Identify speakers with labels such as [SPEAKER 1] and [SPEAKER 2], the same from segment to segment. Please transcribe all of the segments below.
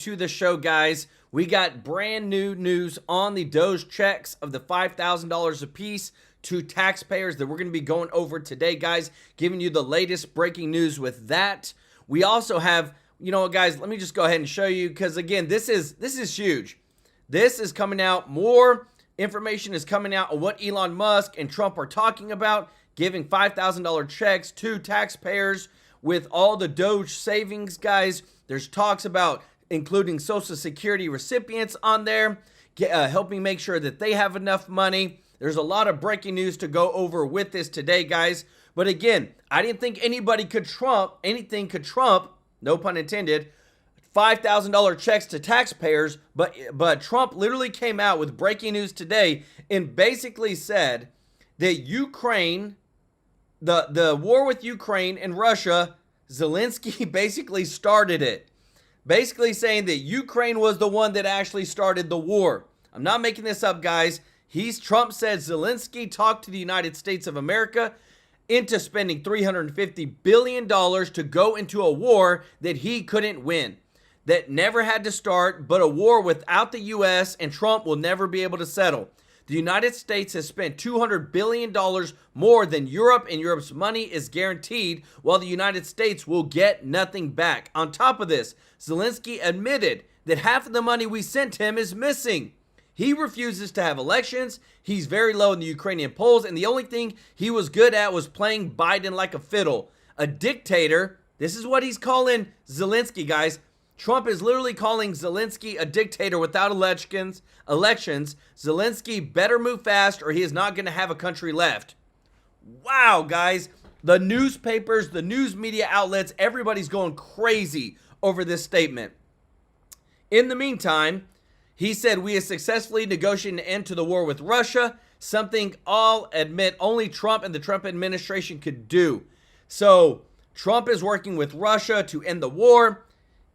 [SPEAKER 1] To the show, guys. We got brand new news on the Doge checks of the $5,000 a piece to taxpayers that we're going to be going over today, guys, giving you the latest breaking news with that. We also have, you know what, guys, let me just go ahead and show you, because again, this is huge. This is coming out. More information is coming out on what Elon Musk and Trump are talking about, giving $5,000 checks to taxpayers with all the Doge savings, guys. There's talks about including Social Security recipients on there, helping make sure that they have enough money. There's a lot of breaking news to go over with this today, guys. But again, I didn't think anything could trump, no pun intended, $5,000 checks to taxpayers. But Trump literally came out with breaking news today and basically said that Ukraine, the war with Ukraine and Russia, Zelensky basically started it. Basically saying that Ukraine was the one that actually started the war. I'm not making this up, guys. Trump said Zelensky talked to the United States of America into spending $350 billion to go into a war that he couldn't win, that never had to start, but a war without the U.S. and Trump will never be able to settle. The United States has spent $200 billion more than Europe, and Europe's money is guaranteed, while the United States will get nothing back. On top of this, Zelensky admitted that half of the money we sent him is missing. He refuses to have elections. He's very low in the Ukrainian polls, and the only thing he was good at was playing Biden like a fiddle. A dictator. This is what he's calling Zelensky, guys. Trump is literally calling Zelensky a dictator without elections. Zelensky better move fast or he is not going to have a country left. Wow, guys. The newspapers, the news media outlets, everybody's going crazy over this statement. In the meantime, he said we have successfully negotiated an end to the war with Russia, something I'll admit only Trump and the Trump administration could do. So Trump is working with Russia to end the war.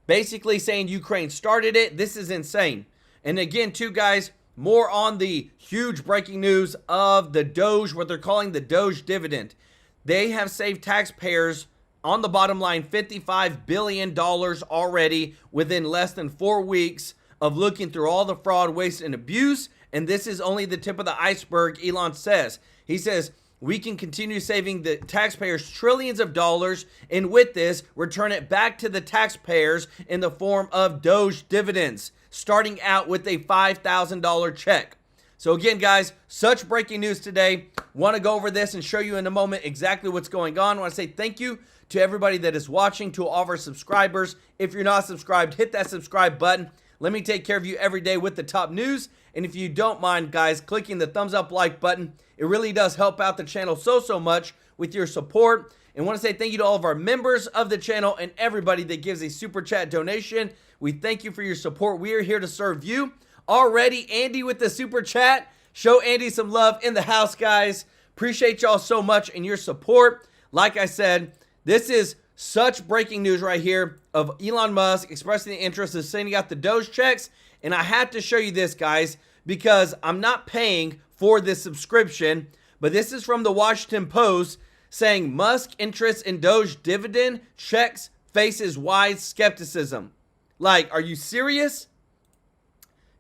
[SPEAKER 1] Basically saying Ukraine started it. This is insane. And again, too, guys, more on the huge breaking news of the Doge, what they're calling the Doge Dividend. They have saved taxpayers on the bottom line $55 billion already within less than 4 weeks of looking through all the fraud, waste, and abuse. And this is only the tip of the iceberg, Elon says. He says, we can continue saving the taxpayers trillions of dollars, and with this, return it back to the taxpayers in the form of Doge dividends, starting out with a $5,000 check. So again, guys, such breaking news today. Want to go over this and show you in a moment exactly what's going on. I want to say thank you to everybody that is watching, to all of our subscribers. If you're not subscribed, hit that subscribe button. Let me take care of you every day with the top news. And if you don't mind, guys, clicking the thumbs up like button, it really does help out the channel so much with your support. And I want to say thank you to all of our members of the channel and everybody that gives a super chat donation. We thank you for your support. We are here to serve you. Already, Andy with the super chat. Show Andy some love in the house, guys. Appreciate y'all so much and your support. Like I said, this is such breaking news right here of Elon Musk expressing the interest of sending out the Doge checks. And I had to show you this, guys, because I'm not paying for this subscription, but this is from the Washington Post saying Musk interest in Doge dividend checks faces wide skepticism. Like, are you serious?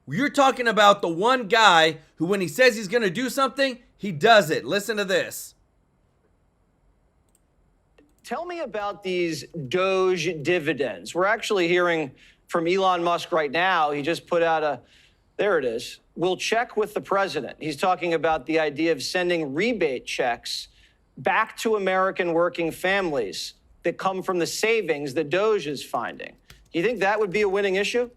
[SPEAKER 1] You're talking about the one guy who, when he says he's going to do something, he does it. Listen to this.
[SPEAKER 2] Tell me about these Doge dividends. We're actually hearing from Elon Musk right now. He just put out there it is. We'll check with the president. He's talking about the idea of sending rebate checks back to American working families that come from the savings that Doge is finding. Do you think that would be a winning issue?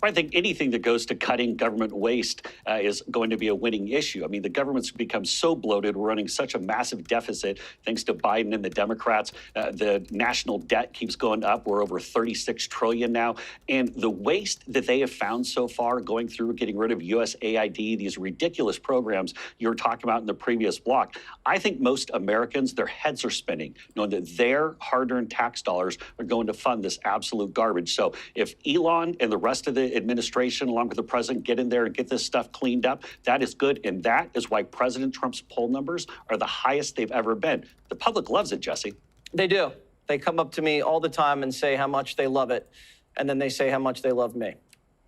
[SPEAKER 3] I think anything that goes to cutting government waste is going to be a winning issue. I mean, the government's become so bloated. We're running such a massive deficit thanks to Biden and the Democrats. The national debt keeps going up. We're over 36 trillion now. And the waste that they have found so far going through getting rid of USAID, these ridiculous programs you were talking about in the previous block, I think most Americans, their heads are spinning, knowing that their hard-earned tax dollars are going to fund this absolute garbage. So if Elon and the rest of the administration, along with the president, get in there and get this stuff cleaned up, that is good. And that is why President Trump's poll numbers are the highest they've ever been. The public loves it, Jesse.
[SPEAKER 2] They do. They come up to me all the time and say how much they love it. and then they say how much they love me.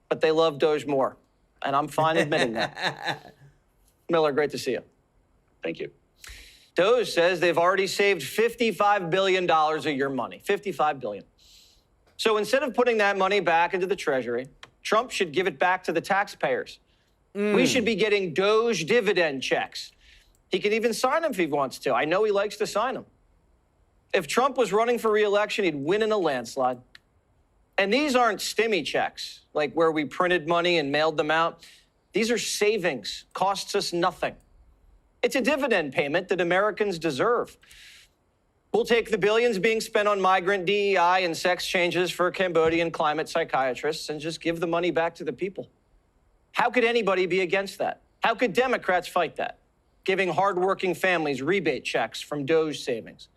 [SPEAKER 2] But they love Doge more, and I'm fine admitting that. Miller, great to see you.
[SPEAKER 3] Thank you.
[SPEAKER 2] Doge says they've already saved $55 billion of your money, $55 billion. So instead of putting that money back into the Treasury, Trump should give it back to the taxpayers. We should be getting Doge dividend checks. He can even sign them if he wants to. I know he likes to sign them. If Trump was running for re-election, he'd win in a landslide. And these aren't stimmy checks, like where we printed money and mailed them out. These are savings, costs us nothing. It's a dividend payment that Americans deserve. We'll take the billions being spent on migrant DEI and sex changes for Cambodian climate psychiatrists and just give the money back to the people. How could anybody be against that? How could Democrats fight that? Giving hardworking families rebate checks from Doge savings.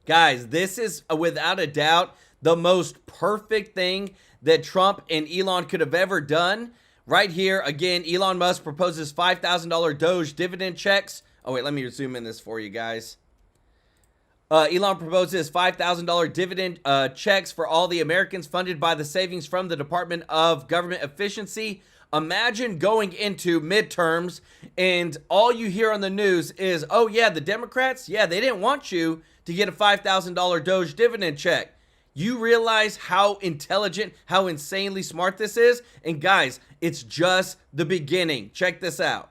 [SPEAKER 1] Guys, this is without a doubt the most perfect thing that Trump and Elon could have ever done. Right here, again, Elon Musk proposes $5,000 Doge dividend checks. Oh, wait, let me zoom in this for you guys. Elon proposes $5,000 dividend checks for all the Americans funded by the savings from the Department of Government Efficiency. Imagine going into midterms and all you hear on the news is, oh yeah, the Democrats, yeah, they didn't want you to get a $5,000 Doge dividend check. You realize how intelligent, how insanely smart this is? And guys, it's just the beginning. Check this out.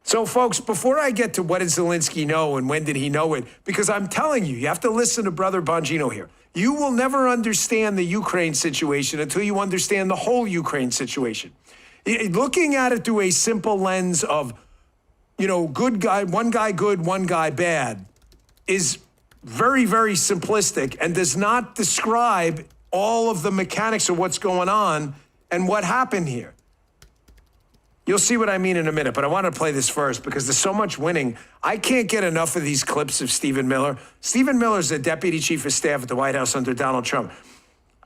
[SPEAKER 4] So, folks, before I get to what did Zelensky know and when did he know it, because I'm telling you, you have to listen to Brother Bongino here. You will never understand the Ukraine situation until you understand the whole Ukraine situation. Looking at it through a simple lens of, good guy, one guy good, one guy bad, is very, very simplistic and does not describe all of the mechanics of what's going on and what happened here. You'll see what I mean in a minute, but I want to play this first because there's so much winning. I can't get enough of these clips of Stephen Miller. Stephen Miller is the deputy chief of staff at the White House under Donald Trump.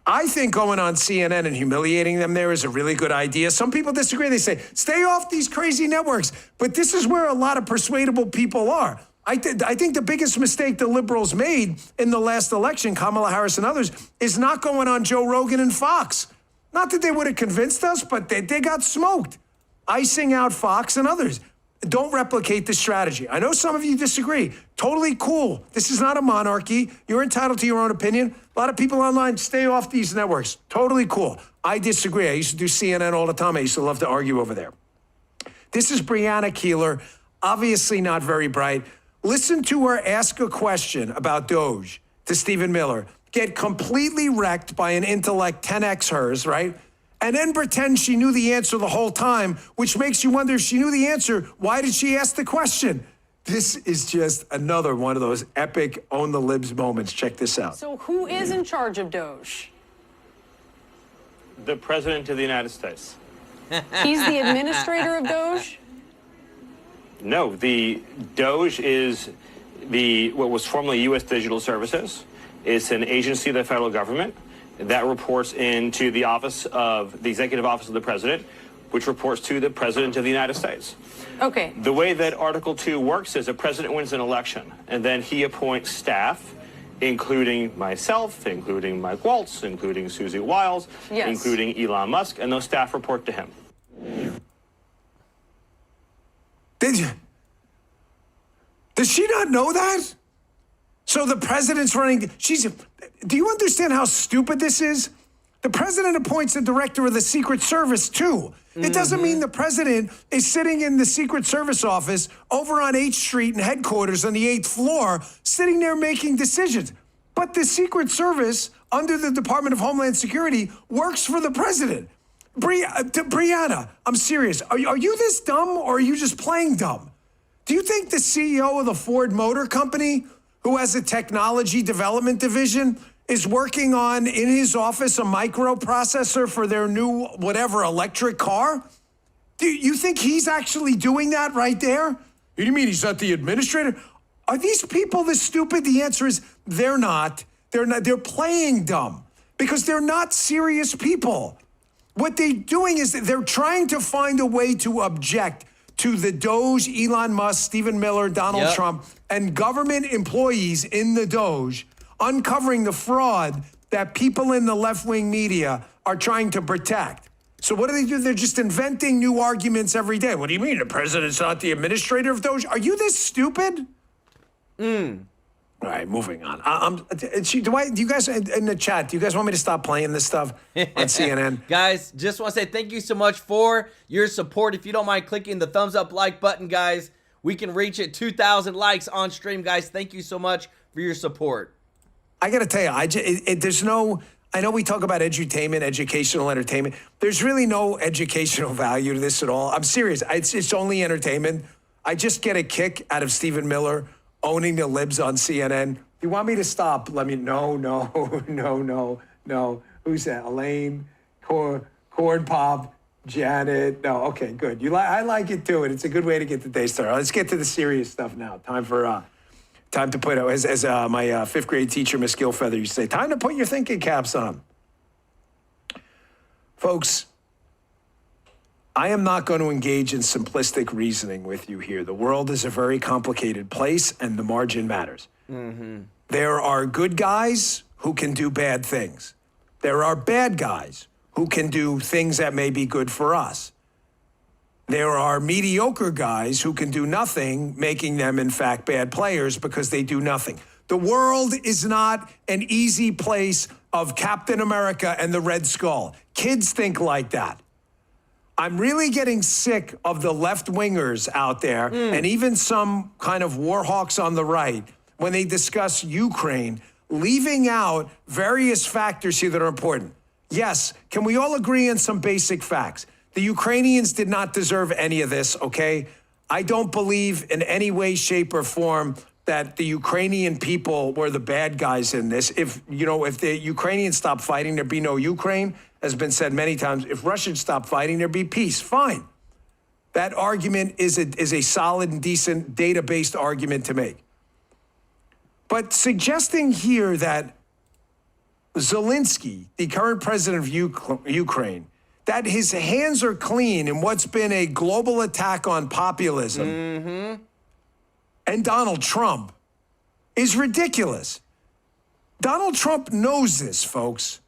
[SPEAKER 4] I think going on CNN and humiliating them there is a really good idea. Some people disagree. They say, stay off these crazy networks. But this is where a lot of persuadable people are. I think the biggest mistake the liberals made in the last election, Kamala Harris and others, is not going on Joe Rogan and Fox. Not that they would have convinced us, but they got smoked. Icing out Fox and others. Don't replicate this strategy. I know some of you disagree. Totally cool. This is not a monarchy. You're entitled to your own opinion. A lot of people online stay off these networks. Totally cool. I disagree. I used to do CNN all the time. I used to love to argue over there. This is Brianna Keeler, obviously not very bright. Listen to her ask a question about Doge to Stephen Miller. Get completely wrecked by an intellect 10x hers, right? And then pretend she knew the answer the whole time, which makes you wonder if she knew the answer, why did she ask the question? This is just another one of those epic own the libs moments. Check this out.
[SPEAKER 5] So who is in charge of Doge?
[SPEAKER 6] The President of the United States.
[SPEAKER 5] He's the administrator of Doge?
[SPEAKER 6] No, the Doge is what was formerly U.S. Digital Services. It's an agency of the federal government that reports into the executive office of the president, which reports to the President of the United States.
[SPEAKER 5] Okay.
[SPEAKER 6] The way that Article 2 works is a president wins an election, and then he appoints staff, including myself, including Mike Waltz, including Susie Wiles,
[SPEAKER 5] yes,
[SPEAKER 6] including Elon Musk, and those staff report to him.
[SPEAKER 4] Does she not know that? So the president's running. Do you understand how stupid this is? The president appoints the director of the Secret Service, too. It doesn't mean the president is sitting in the Secret Service office over on 8th Street and headquarters on the 8th floor, sitting there making decisions. But the Secret Service, under the Department of Homeland Security, works for the president. Brianna, I'm serious. Are you this dumb or are you just playing dumb? Do you think the CEO of the Ford Motor Company, who has a technology development division, is working on, in his office, a microprocessor for their new, whatever, electric car? Do you think he's actually doing that right there? What do you mean he's not the administrator? Are these people this stupid? The answer is they're not. They're not. They're playing dumb because they're not serious people. What they're doing is they're trying to find a way to object to the Doge, Elon Musk, Stephen Miller, Donald Trump, and government employees in the Doge, uncovering the fraud that people in the left-wing media are trying to protect. So what do? They're just inventing new arguments every day. What do you mean? The president's not the administrator of Doge? Are you this stupid? All right, moving on. Do you guys in the chat, do you guys want me to stop playing this stuff on CNN?
[SPEAKER 1] Guys, just want to say thank you so much for your support. If you don't mind clicking the thumbs up like button, guys, we can reach at 2,000 likes on stream, guys. Thank you so much for your support.
[SPEAKER 4] I got to tell you, there's no, I know we talk about edutainment, educational entertainment. There's really no educational value to this at all. I'm serious. It's only entertainment. I just get a kick out of Stephen Miller owning the libs on CNN. If you want me to stop, let me, no. Who's that? Elaine, Corn Pop, Janet. No, okay, good. I like it too, and it's a good way to get the day started. Let's get to the serious stuff now. Time to put, as my fifth grade teacher, Miss Gilfeather, used to say, time to put your thinking caps on. Folks, I am not going to engage in simplistic reasoning with you here. The world is a very complicated place, and the margin matters. There are good guys who can do bad things. There are bad guys who can do things that may be good for us. There are mediocre guys who can do nothing, making them, in fact, bad players because they do nothing. The world is not an easy place of Captain America and the Red Skull. Kids think like that. I'm really getting sick of the left-wingers out there and even some kind of war hawks on the right when they discuss Ukraine, leaving out various factors here that are important. Yes, can we all agree on some basic facts? The Ukrainians did not deserve any of this, okay? I don't believe in any way, shape, or form that the Ukrainian people were the bad guys in this. If the Ukrainians stopped fighting, there'd be no Ukraine. Has been said many times, if Russia stopped fighting, there'd be peace. Fine. That argument is a solid and decent data-based argument to make. But suggesting here that Zelensky, the current president of Ukraine, that his hands are clean in what's been a global attack on populism and Donald Trump is ridiculous. Donald Trump knows this, folks.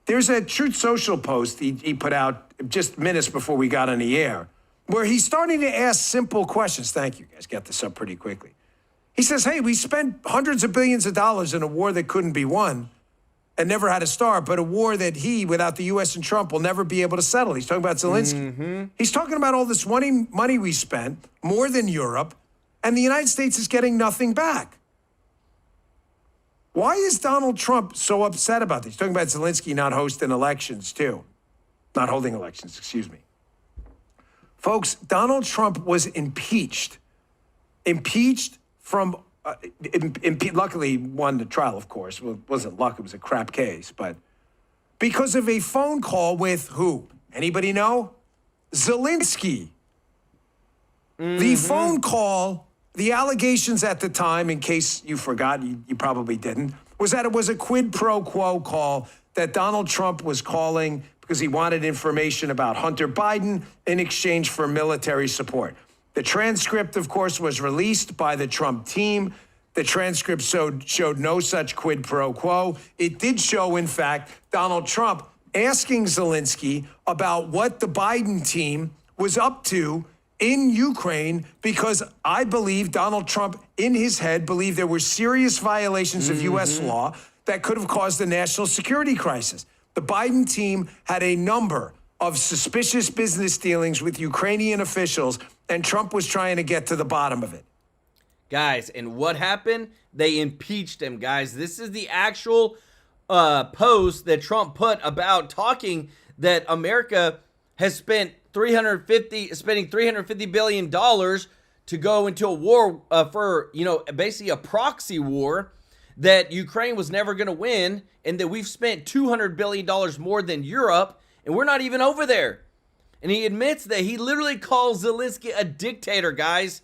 [SPEAKER 4] There's a Truth Social post he put out just minutes before we got on the air where he's starting to ask simple questions. Thank you, guys. Got this up pretty quickly. He says, hey, we spent hundreds of billions of dollars in a war that couldn't be won and never had a start, but a war that he, without the U.S. and Trump, will never be able to settle. He's talking about Zelensky. He's talking about all this money we spent, more than Europe, and the United States is getting nothing back. Why is Donald Trump so upset about this? He's talking about Zelensky not hosting elections, too. Not holding elections, excuse me. Folks, Donald Trump was impeached. Impeached from, luckily won the trial, of course. Well, it wasn't luck, it was a crap case. But because of a phone call with who? Anybody know? Zelensky. The phone call, the allegations at the time, in case you forgot, you probably didn't, was that it was a quid pro quo call that Donald Trump was calling because he wanted information about Hunter Biden in exchange for military support. The transcript, of course, was released by the Trump team. The transcript showed no such quid pro quo. It did show, in fact, Donald Trump asking Zelensky about what the Biden team was up to in Ukraine, because I believe Donald Trump, in his head, believed there were serious violations of U.S. law that could have caused a national security crisis. The Biden team had a number of suspicious business dealings with Ukrainian officials, and Trump was trying to get to the bottom of it.
[SPEAKER 1] Guys, and what happened? They impeached him, guys. This is the actual post that Trump put about talking that America has spent spending $350 billion to go into a war for, basically a proxy war that Ukraine was never going to win, and that we've spent $200 billion more than Europe, and we're not even over there. And he admits that he literally calls Zelensky a dictator, guys.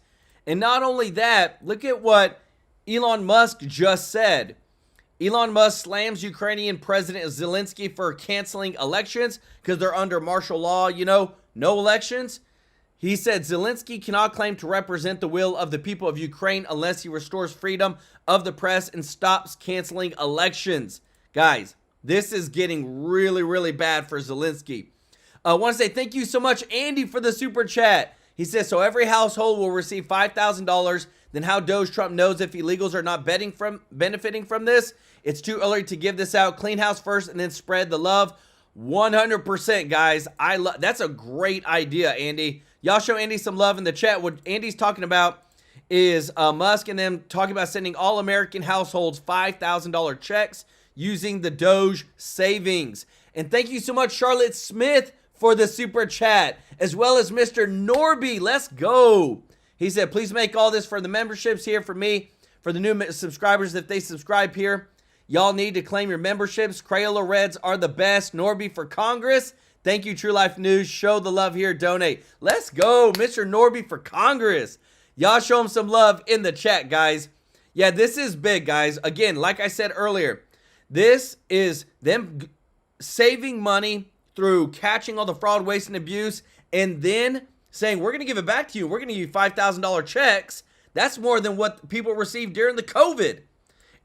[SPEAKER 1] And not only that, look at what Elon Musk just said. Elon Musk slams Ukrainian President Zelensky for canceling elections because they're under martial law, no elections. He said Zelensky cannot claim to represent the will of the people of Ukraine unless he restores freedom of the press and stops canceling elections. Guys, This is getting really, really bad for Zelensky. I want to say thank you so much, Andy, for the super chat. He says, so every household will receive $5,000. Then how Doge Trump knows if illegals are not benefiting from this? It's too early to give this out. Clean house first and then spread the love. 100%, guys. That's a great idea, Andy. Y'all show Andy some love in the chat. What Andy's talking about is Musk and them talking about sending all American households $5,000 checks using the Doge savings. And thank you so much, Charlotte Smith, for the super chat, as well as Mr. Norby. Let's go. He said, please make all this for the memberships here for me, for the new subscribers. If they subscribe here, y'all need to claim your memberships. Crayola Reds are the best. Norby for Congress. Thank you, True Life News. Show the love here. Donate. Let's go, Mr. Norby for Congress. Y'all show him some love in the chat, guys. Yeah, this is big, guys. Again, like I said earlier, this is them saving money through catching all the fraud, waste, and abuse, and then saying, we're going to give it back to you. We're going to give you $5,000 checks. That's more than what people received during the COVID.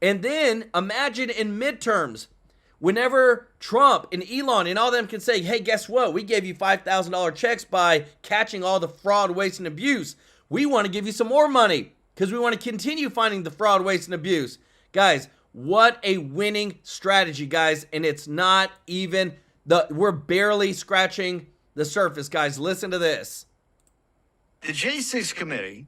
[SPEAKER 1] And then imagine in midterms, whenever Trump and Elon and all them can say, hey, guess what? We gave you $5,000 checks by catching all the fraud, waste, and abuse. We want to give you some more money because we want to continue finding the fraud, waste, and abuse. Guys, what a winning strategy, guys. And it's not even we're barely scratching the surface, guys. Listen to this.
[SPEAKER 7] The J6 committee,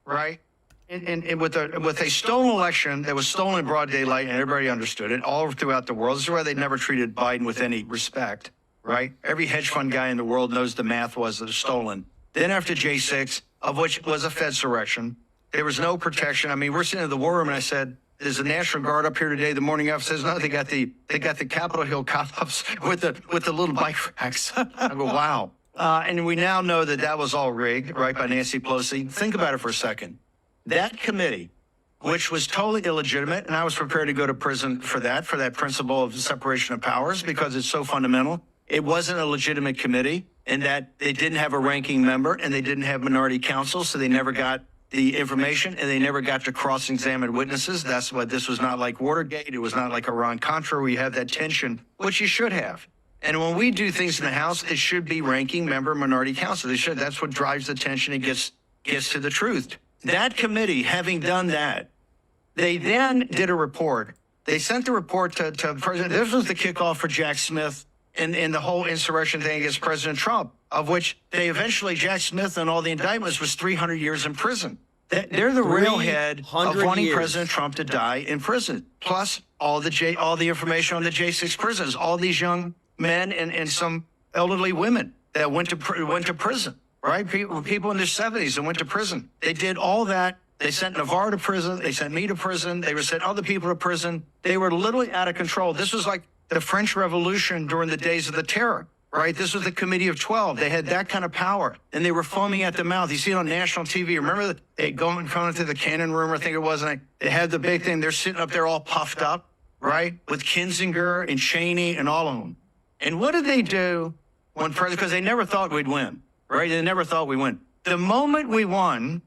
[SPEAKER 7] right, and with a stolen election that was stolen in broad daylight, and everybody understood it all throughout the world. This is why they never treated Biden with any respect, right? Every hedge fund guy in the world knows the math was stolen. Then after J6, of which was a Fedsurrection, there was no protection. I mean, we're sitting in the war room, and I said, there's a National Guard up here today. The morning after says, no, they got the Capitol Hill cop-ups with the little bike racks. I go, wow. And we now know that that was all rigged, right, by Nancy Pelosi. Think about it for a second. That committee, which was totally illegitimate, and I was prepared to go to prison for that principle of separation of powers, because it's so fundamental. It wasn't a legitimate committee, in that they didn't have a ranking member, and they didn't have minority counsel, so they never got the information, and they never got to cross-examine witnesses. That's why this was not like Watergate. It was not like Iran-Contra, where you have that tension, which you should have. And when we do things in the House, it should be ranking member, minority counsel. That's what drives the tension and gets to the truth. That committee, having done that, they then did a report. They sent the report to President. This was the kickoff for Jack Smith and the whole insurrection thing against President Trump, of which they eventually, Jack Smith and all the indictments, was 300 years in prison. They're the railhead of wanting President Trump to die in prison, plus all the information on the J6 prisoners, all these young men and some elderly women that went to prison, right? People in their 70s that went to prison. They did all that. They sent Navarro to prison. They sent me to prison. They sent other people to prison. They were literally out of control. This was like the French Revolution during the days of the terror, right? This was the Committee of 12. They had that kind of power, and they were foaming at the mouth. You see it on national TV. Remember they going into the cannon room, I think it was, and they had the big thing. They're sitting up there all puffed up, right, with Kinzinger and Cheney and all of them. And what did they do when president? Because they never thought we'd win, right? They never thought we'd win. The moment we won,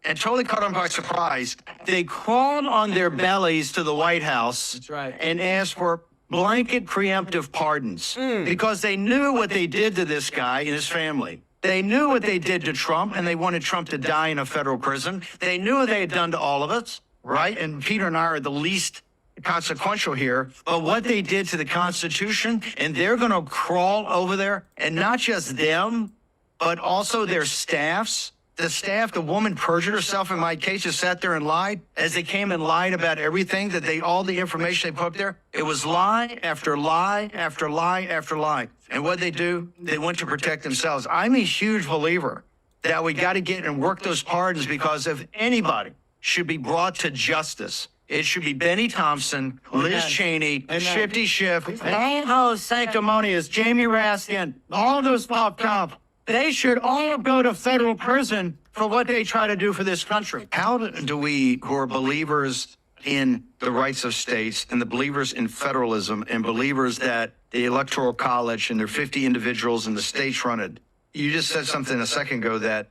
[SPEAKER 7] and totally caught them by surprise, they crawled on their bellies to the White House.
[SPEAKER 1] That's right.
[SPEAKER 7] And asked for blanket preemptive pardons because they knew what they did to this guy and his family. They knew what they did to Trump, and they wanted Trump to die in a federal prison. They knew what they had done to all of us, right? And Peter and I are the least consequential here, but what they did to the Constitution, and they're going to crawl over there, and not just them, but also their staffs. The staff, the woman perjured herself in my case, just sat there and lied as they came and lied about everything all the information they put up there. It was lie after lie after lie after lie. And what they do, they went to protect themselves. I'm a huge believer that we got to get and work those pardons, because if anybody should be brought to justice, it should be Benny Thompson, Liz Cheney, Shifty Schiff, all sanctimonious, Jamie Raskin, all those popped up. They should all go to federal prison for what they try to do for this country. How do we, who are believers in the rights of states and the believers in federalism and believers that the Electoral College and their 50 individuals and the states run it? You just said something a second ago that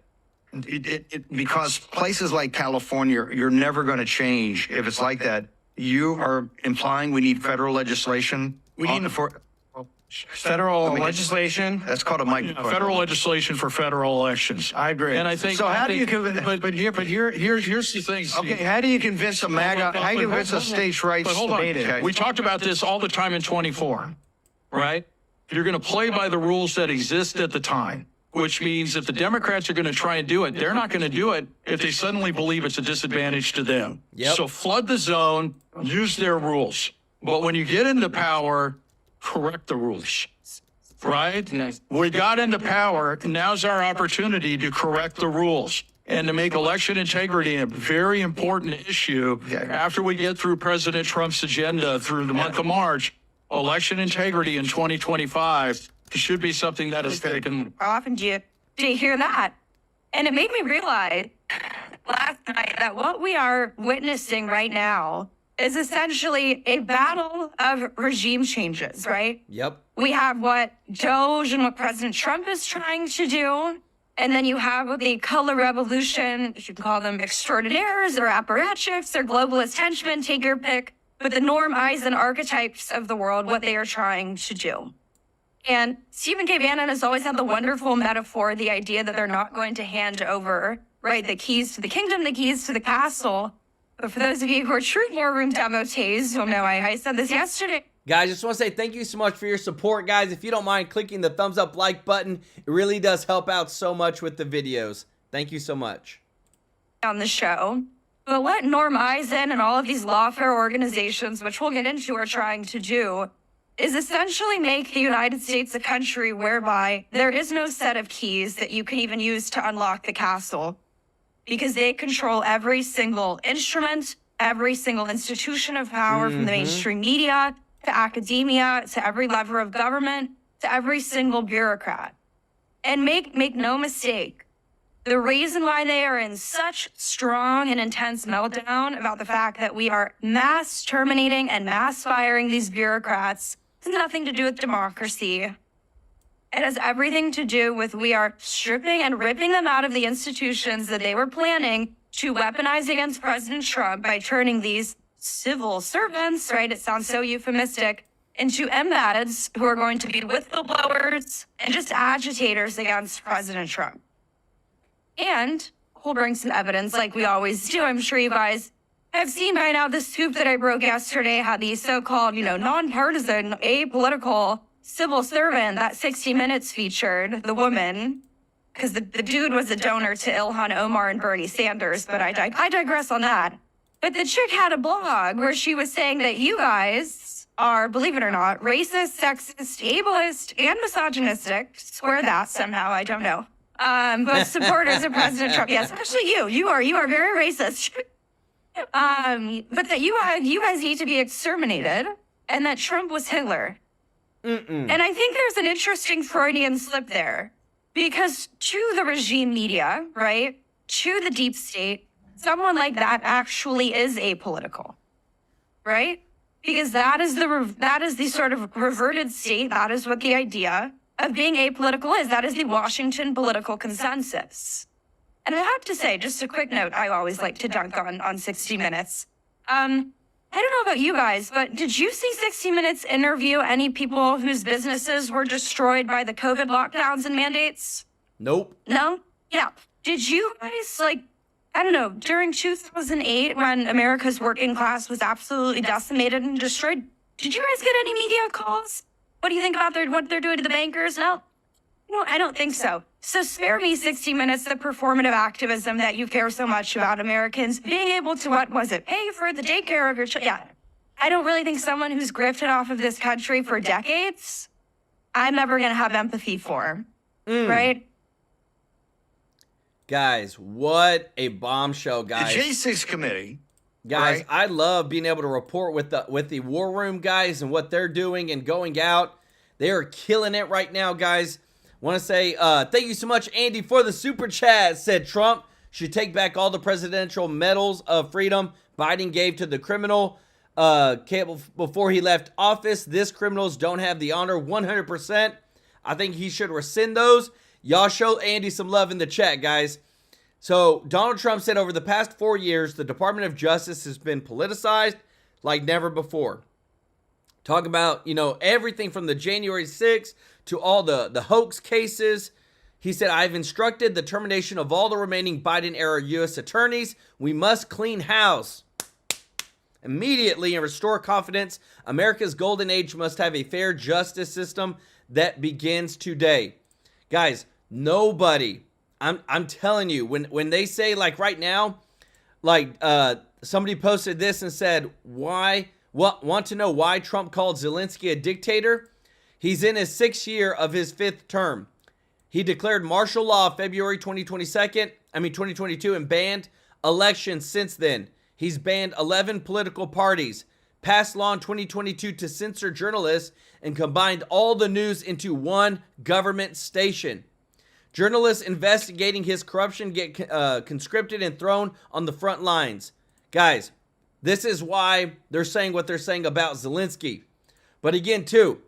[SPEAKER 7] because places like California, you're never going to change if it's like that. You are implying we need federal legislation We need
[SPEAKER 8] federal legislation.
[SPEAKER 7] That's called a mic.
[SPEAKER 8] Federal legislation for federal elections.
[SPEAKER 7] I agree.
[SPEAKER 8] And I think.
[SPEAKER 7] So how do you convince?
[SPEAKER 8] Here's the thing. Steve.
[SPEAKER 7] Okay, how do you convince a MAGA? How do you convince a states' rights?
[SPEAKER 8] But hold on.
[SPEAKER 7] Okay.
[SPEAKER 8] We talked about this all the time in 24, right? You're going to play by the rules that exist at the time, which means if the Democrats are going to try and do it, they're not going to do it if they suddenly believe it's a disadvantage to them.
[SPEAKER 1] Yep.
[SPEAKER 8] So flood the zone, use their rules. But when you get into power, correct the rules. Right? We got into power. Now's our opportunity to correct the rules and to make election integrity a very important issue. After we get through President Trump's agenda through the month of March, election integrity in 2025 should be something that is taken.
[SPEAKER 9] How often do you hear that? And it made me realize last night that what we are witnessing right now is essentially a battle of regime changes, right?
[SPEAKER 1] Yep.
[SPEAKER 9] We have what Doge and what President Trump is trying to do. And then you have the color revolution, you can call them extraordinaires or apparatchiks or globalist henchmen, take your pick, but the norm, eyes, and archetypes of the world, what they are trying to do. And Stephen K. Bannon has always had the wonderful metaphor, the idea that they're not going to hand over, right, the keys to the kingdom, the keys to the castle. But for those of you who are true war room devotees, you'll know I said this yesterday.
[SPEAKER 1] Guys, just want to say thank you so much for your support, guys. If you don't mind clicking the thumbs up like button, it really does help out so much with the videos. Thank you so much.
[SPEAKER 9] On the show. But what Norm Eisen and all of these lawfare organizations, which we'll get into, are trying to do is essentially make the United States a country whereby there is no set of keys that you can even use to unlock the castle, because they control every single instrument, every single institution of power, from the mainstream media to academia, to every lever of government, to every single bureaucrat. And make no mistake, the reason why they are in such strong and intense meltdown about the fact that we are mass terminating and mass firing these bureaucrats has nothing to do with democracy. It has everything to do with we are stripping and ripping them out of the institutions that they were planning to weaponize against President Trump by turning these civil servants, right? It sounds so euphemistic, into embeds who are going to be whistleblowers and just agitators against President Trump. And we'll bring some evidence like we always do. I'm sure you guys have seen by now the scoop that I broke yesterday, how the so-called, nonpartisan, apolitical civil servant that 60 Minutes featured, the woman, because the dude was a donor to Ilhan Omar and Bernie Sanders, but I digress on that. But the chick had a blog where she was saying that you guys are, believe it or not, racist, sexist, ableist, and misogynistic. Swear that somehow, I don't know. But supporters of President Trump, yes, especially you are very racist. But that you guys need to be exterminated, and that Trump was Hitler. And I think there's an interesting Freudian slip there, because to the regime media, right, to the deep state, someone like that actually is apolitical, right? Because that is the sort of reverted state. That is what the idea of being apolitical is. That is the Washington political consensus. And I have to say, just a quick note, I always like to dunk on 60 Minutes. I don't know about you guys, but did you see 60 Minutes interview any people whose businesses were destroyed by the COVID lockdowns and mandates?
[SPEAKER 1] Nope.
[SPEAKER 9] No? Yeah. Did you guys, during 2008, when America's working class was absolutely decimated and destroyed, did you guys get any media calls? What do you think about what they're doing to the bankers? No, I don't think so. So spare me 60 Minutes, the performative activism that you care so much about Americans being able to, pay for the daycare of your child. Yeah. I don't really think someone who's grifted off of this country for decades, I'm never going to have empathy for, right?
[SPEAKER 1] Guys, what a bombshell, guys.
[SPEAKER 7] The J6 committee.
[SPEAKER 1] Guys,
[SPEAKER 7] right?
[SPEAKER 1] I love being able to report with the War Room guys and what they're doing and going out. They are killing it right now, guys. Want to say thank you so much, Andy, for the super chat. Said Trump should take back all the presidential medals of freedom Biden gave to the criminal before he left office. This criminals don't have the honor 100%. I think he should rescind those. Y'all show Andy some love in the chat, guys. So Donald Trump said over the past 4 years, the Department of Justice has been politicized like never before. Talk about, everything from the January 6th to all the hoax cases. He said, I've instructed the termination of all the remaining Biden-era U.S. attorneys. We must clean house immediately and restore confidence. America's golden age must have a fair justice system that begins today. Guys, nobody, I'm telling you, when they say, like right now, like somebody posted this and said, want to know why Trump called Zelensky a dictator? He's in his 6th year of his 5th term. He declared martial law February 2022 and banned elections since then. He's banned 11 political parties, passed law in 2022 to censor journalists, and combined all the news into one government station. Journalists investigating his corruption get conscripted and thrown on the front lines. Guys, this is why they're saying what they're saying about Zelensky. But again, too,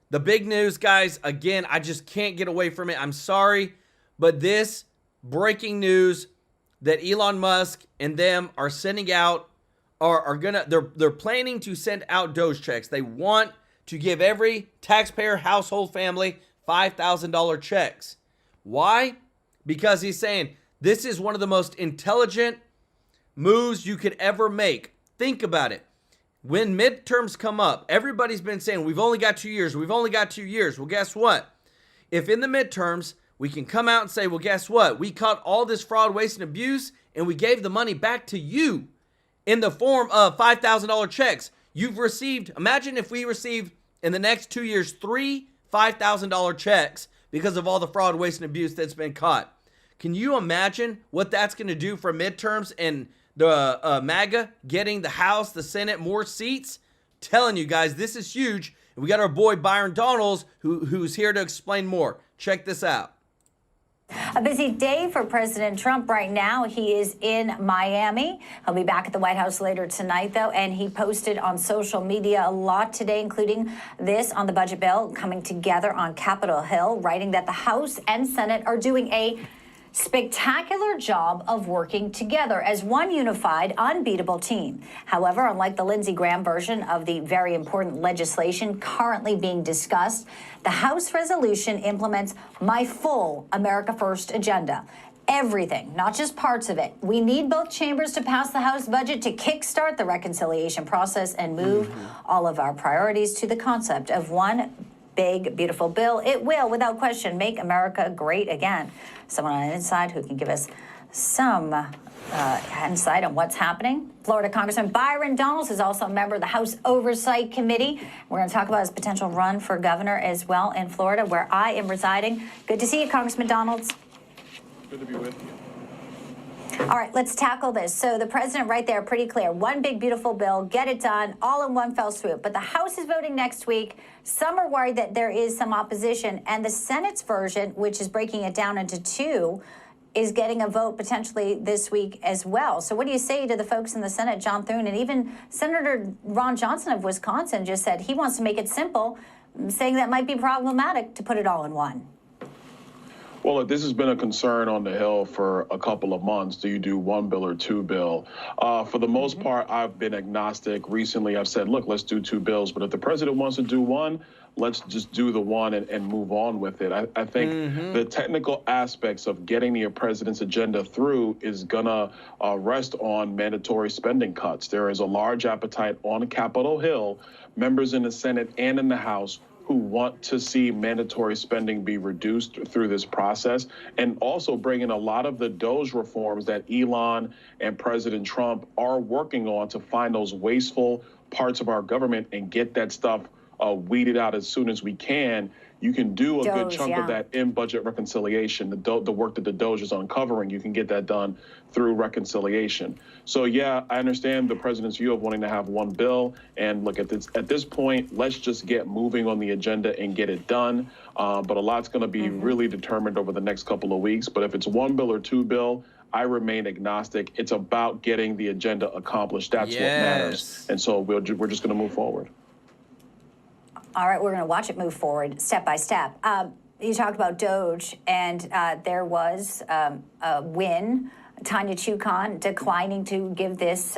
[SPEAKER 1] the big news, guys, again, I just can't get away from it. I'm sorry, but this breaking news that Elon Musk and them are sending out they're planning to send out Doge checks. They want to give every taxpayer household family $5,000 checks. Why? Because he's saying this is one of the most intelligent moves you could ever make. Think about it. When midterms come up, everybody's been saying, we've only got 2 years. We've only got 2 years. Well, guess what? If in the midterms, we can come out and say, well, guess what? We caught all this fraud, waste, and abuse, and we gave the money back to you in the form of $5,000 checks. Imagine if we received in the next 2 years, 3 $5,000 checks because of all the fraud, waste, and abuse that's been caught. Can you imagine what that's going to do for midterms and the MAGA getting the House, the Senate, more seats? Telling you guys, this is huge. And we got our boy Byron Donalds who's here to explain more. Check this out.
[SPEAKER 10] A busy day for President Trump right now. He is in Miami. He'll be back at the White House later tonight, though, and he posted on social media a lot today, including this on the budget bill coming together on Capitol Hill, writing that the House and Senate are doing a spectacular job of working together as one unified, unbeatable team. However, unlike the Lindsey Graham version of the very important legislation currently being discussed, the House resolution implements my full America First agenda. Everything, not just parts of it. We need both chambers to pass the House budget to kickstart the reconciliation process and move all of our priorities to the concept of one big, beautiful bill. It will, without question, make America great again. Someone on the inside who can give us some insight on what's happening. Florida Congressman Byron Donalds is also a member of the House Oversight Committee. We're going to talk about his potential run for governor as well in Florida, where I am residing. Good to see you, Congressman Donalds.
[SPEAKER 11] Good to be with you.
[SPEAKER 10] All right, let's tackle this. So the president right there, pretty clear. One big, beautiful bill, get it done, all in one fell swoop. But the House is voting next week. Some are worried that there is some opposition. And the Senate's version, which is breaking it down into two, is getting a vote potentially this week as well. So what do you say to the folks in the Senate, John Thune, and even Senator Ron Johnson of Wisconsin just said he wants to make it simple, saying that might be problematic to put it all in one?
[SPEAKER 11] Well, look, this has been a concern on the Hill for a couple of months. Do you do one bill or two bill? For the most part, I've been agnostic. Recently, I've said, look, let's do two bills. But if the president wants to do one, let's just do the one and move on with it. I think the technical aspects of getting the president's agenda through is going to rest on mandatory spending cuts. There is a large appetite on Capitol Hill, members in the Senate and in the House who want to see mandatory spending be reduced through this process, and also bring in a lot of the Doge reforms that Elon and President Trump are working on to find those wasteful parts of our government and get that stuff weeded out as soon as we can. You can do a good chunk of that in budget reconciliation. The work that the Doge is uncovering, you can get that done through reconciliation. So yeah, I understand the president's view of wanting to have one bill. And look, at this point, let's just get moving on the agenda and get it done. But a lot's going to be really determined over the next couple of weeks. But if it's one bill or two bill, I remain agnostic. It's about getting the agenda accomplished. That's what matters. And so we're just going to move forward.
[SPEAKER 10] All right, we're going to watch it move forward step by step. You talked about Doge, and there was a win Tanya Chukon declining to give this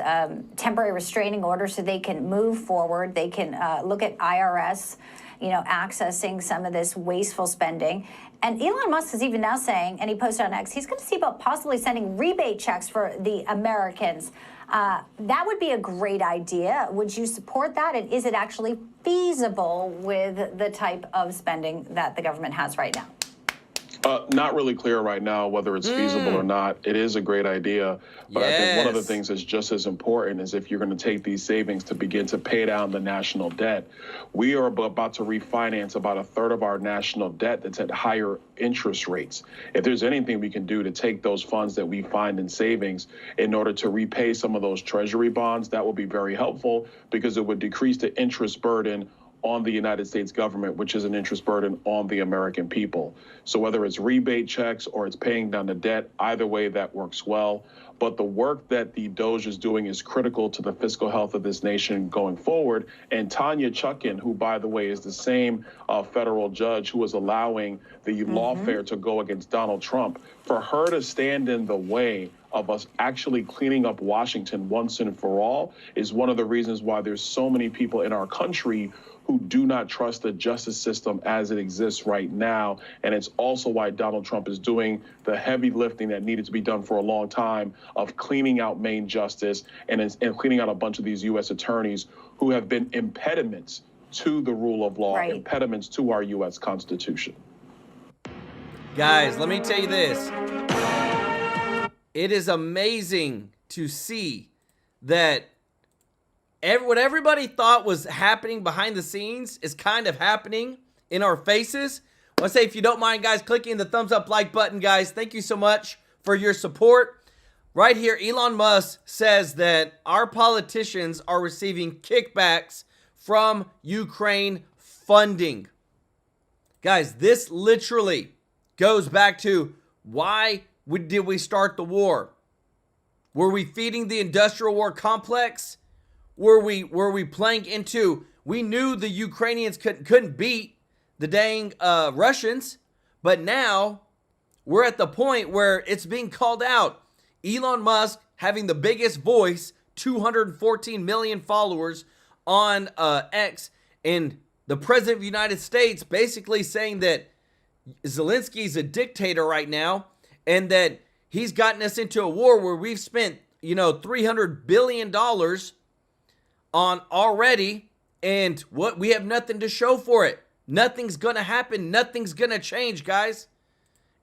[SPEAKER 10] temporary restraining order so they can move forward. They can look at IRS, accessing some of this wasteful spending. And Elon Musk is even now saying, and he posted on X, he's going to see about possibly sending rebate checks for the Americans. That would be a great idea. Would you support that? And is it actually feasible with the type of spending that the government has right now?
[SPEAKER 11] Not really clear right now whether it's feasible or not. It is a great idea, but I think one of the things that's just as important is if you're going to take these savings to begin to pay down the national debt. We are about to refinance about a third of our national debt that's at higher interest rates. If there's anything we can do to take those funds that we find in savings in order to repay some of those treasury bonds, that would be very helpful because it would decrease the interest burden on the United States government, which is an interest burden on the American people. So whether it's rebate checks or it's paying down the debt, either way that works well. But the work that the Doge is doing is critical to the fiscal health of this nation going forward. And Tanya Chukon, who, by the way, is the same federal judge who was allowing the lawfare to go against Donald Trump, for her to stand in the way of us actually cleaning up Washington once and for all is one of the reasons why there's so many people in our country who do not trust the justice system as it exists right now. And it's also why Donald Trump is doing the heavy lifting that needed to be done for a long time of cleaning out Main Justice and cleaning out a bunch of these U.S. attorneys who have been impediments to the rule of law, impediments to our U.S. Constitution.
[SPEAKER 1] Guys, let me tell you this. It is amazing to see that what everybody thought was happening behind the scenes is kind of happening in our faces. I want to say, if you don't mind, guys, clicking the thumbs up like button, guys. Thank you so much for your support. Right here, Elon Musk says that our politicians are receiving kickbacks from Ukraine funding. Guys, this literally goes back to why did we start the war? Were we feeding the industrial war complex? Were we playing into, we knew the Ukrainians couldn't beat the dang Russians, but now we're at the point where it's being called out. Elon Musk having the biggest voice, 214 million followers on X, and the president of the United States basically saying that Zelensky's a dictator right now and that he's gotten us into a war where we've spent, $300 billion on already, and what we have nothing to show for it. Nothing's gonna happen. Nothing's gonna change, guys.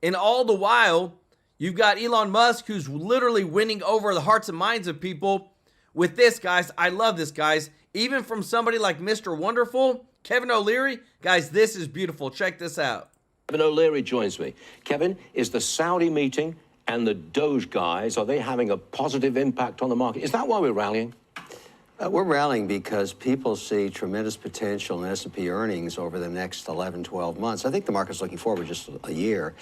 [SPEAKER 1] And all the while, you've got Elon Musk, who's literally winning over the hearts and minds of people with this, guys. I love this, guys. Even from somebody like Mr. Wonderful, Kevin O'Leary. Guys, this is beautiful. Check this out.
[SPEAKER 12] Kevin O'Leary joins me. Kevin, is the Saudi meeting and the Doge guys, are they having a positive impact on the market? Is that why we're rallying?
[SPEAKER 13] We're rallying because people see tremendous potential in S&P earnings over the next 11, 12 months. I think the market's looking forward just a year.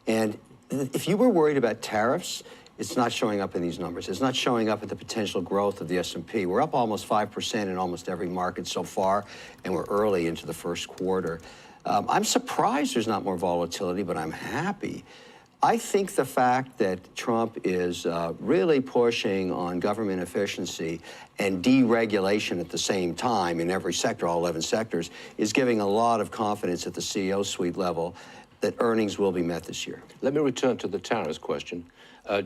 [SPEAKER 13] And if you were worried about tariffs, it's not showing up in these numbers. It's not showing up in the potential growth of the S&P. We're up almost 5% in almost every market so far, and we're early into the first quarter. I'm surprised there's not more volatility, but I'm happy. I think the fact that Trump is really pushing on government efficiency and deregulation at the same time in every sector, all 11 sectors, is giving a lot of confidence at the CEO suite level that earnings will be met this year.
[SPEAKER 12] Let me return to the tariffs question.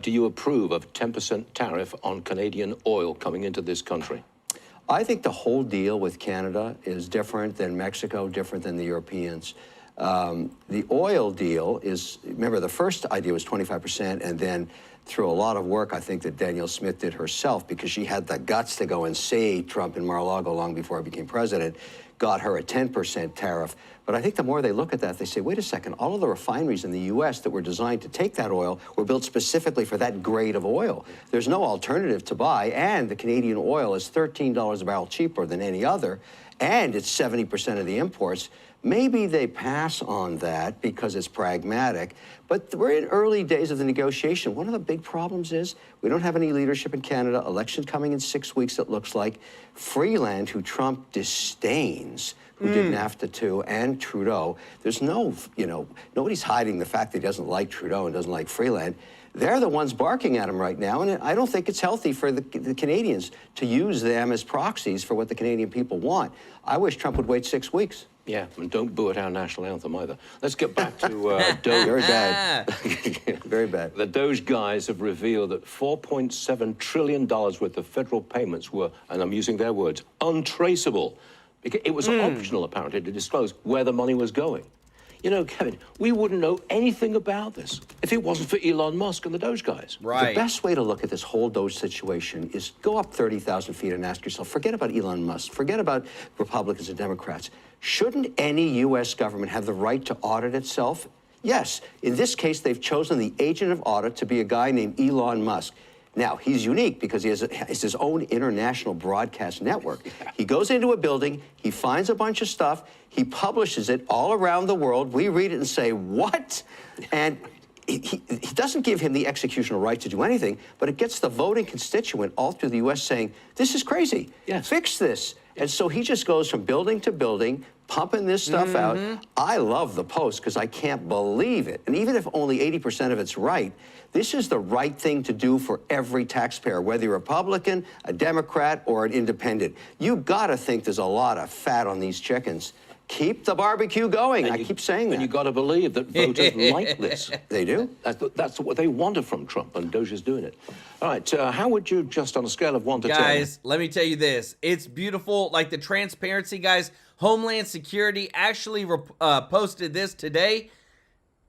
[SPEAKER 12] Do you approve of 10% tariff on Canadian oil coming into this country?
[SPEAKER 13] I think the whole deal with Canada is different than Mexico, different than the Europeans. The oil deal is, remember, the first idea was 25%, and then through a lot of work, I think that Danielle Smith did herself, because she had the guts to go and see Trump in Mar-a-Lago long before he became president, got her a 10% tariff. But I think the more they look at that, they say, wait a second, all of the refineries in the U.S. that were designed to take that oil were built specifically for that grade of oil. There's no alternative to buy, and the Canadian oil is $13 a barrel cheaper than any other, and it's 70% of the imports. Maybe they pass on that because it's pragmatic, but we're in early days of the negotiation. One of the big problems is we don't have any leadership in Canada, election coming in 6 weeks, it looks like. Freeland, who Trump disdains, who did NAFTA too, and Trudeau. There's no, nobody's hiding the fact that he doesn't like Trudeau and doesn't like Freeland. They're the ones barking at him right now, and I don't think it's healthy for the Canadians to use them as proxies for what the Canadian people want. I wish Trump would wait 6 weeks.
[SPEAKER 12] Yeah, and don't boo at our national anthem either. Let's get back to Doge.
[SPEAKER 13] Very bad. Very bad.
[SPEAKER 12] The Doge guys have revealed that $4.7 trillion worth of federal payments were, and I'm using their words, untraceable. It was optional, apparently, to disclose where the money was going. You know, Kevin, we wouldn't know anything about this if it wasn't for Elon Musk and the Doge guys.
[SPEAKER 13] The best way to look at this whole Doge situation is go up 30,000 feet and ask yourself, forget about Elon Musk, forget about Republicans and Democrats. Shouldn't any U.S. government have the right to audit itself? Yes. In this case, they've chosen the agent of audit to be a guy named Elon Musk. Now, he's unique because he has his own international broadcast network. He goes into a building, he finds a bunch of stuff, he publishes it all around the world. We read it and say, what? And he doesn't give him the executional right to do anything, but it gets the voting constituent all through the U.S. saying, this is crazy.
[SPEAKER 12] Yes.
[SPEAKER 13] Fix this. And so he just goes from building to building, pumping this stuff out. I love the Post because I can't believe it. And even if only 80% of it's right, this is the right thing to do for every taxpayer, whether you're a Republican, a Democrat, or an independent. You gotta think there's a lot of fat on these chickens. Keep the barbecue going. I keep saying that.
[SPEAKER 12] And you got to believe that voters like this.
[SPEAKER 13] They do.
[SPEAKER 12] That's what they wanted from Trump, and Doge is doing it. All right, how would you, just on a scale of 1 to 10?
[SPEAKER 1] Guys, let me tell you this. It's beautiful. Like the transparency, guys. Homeland Security actually posted this today.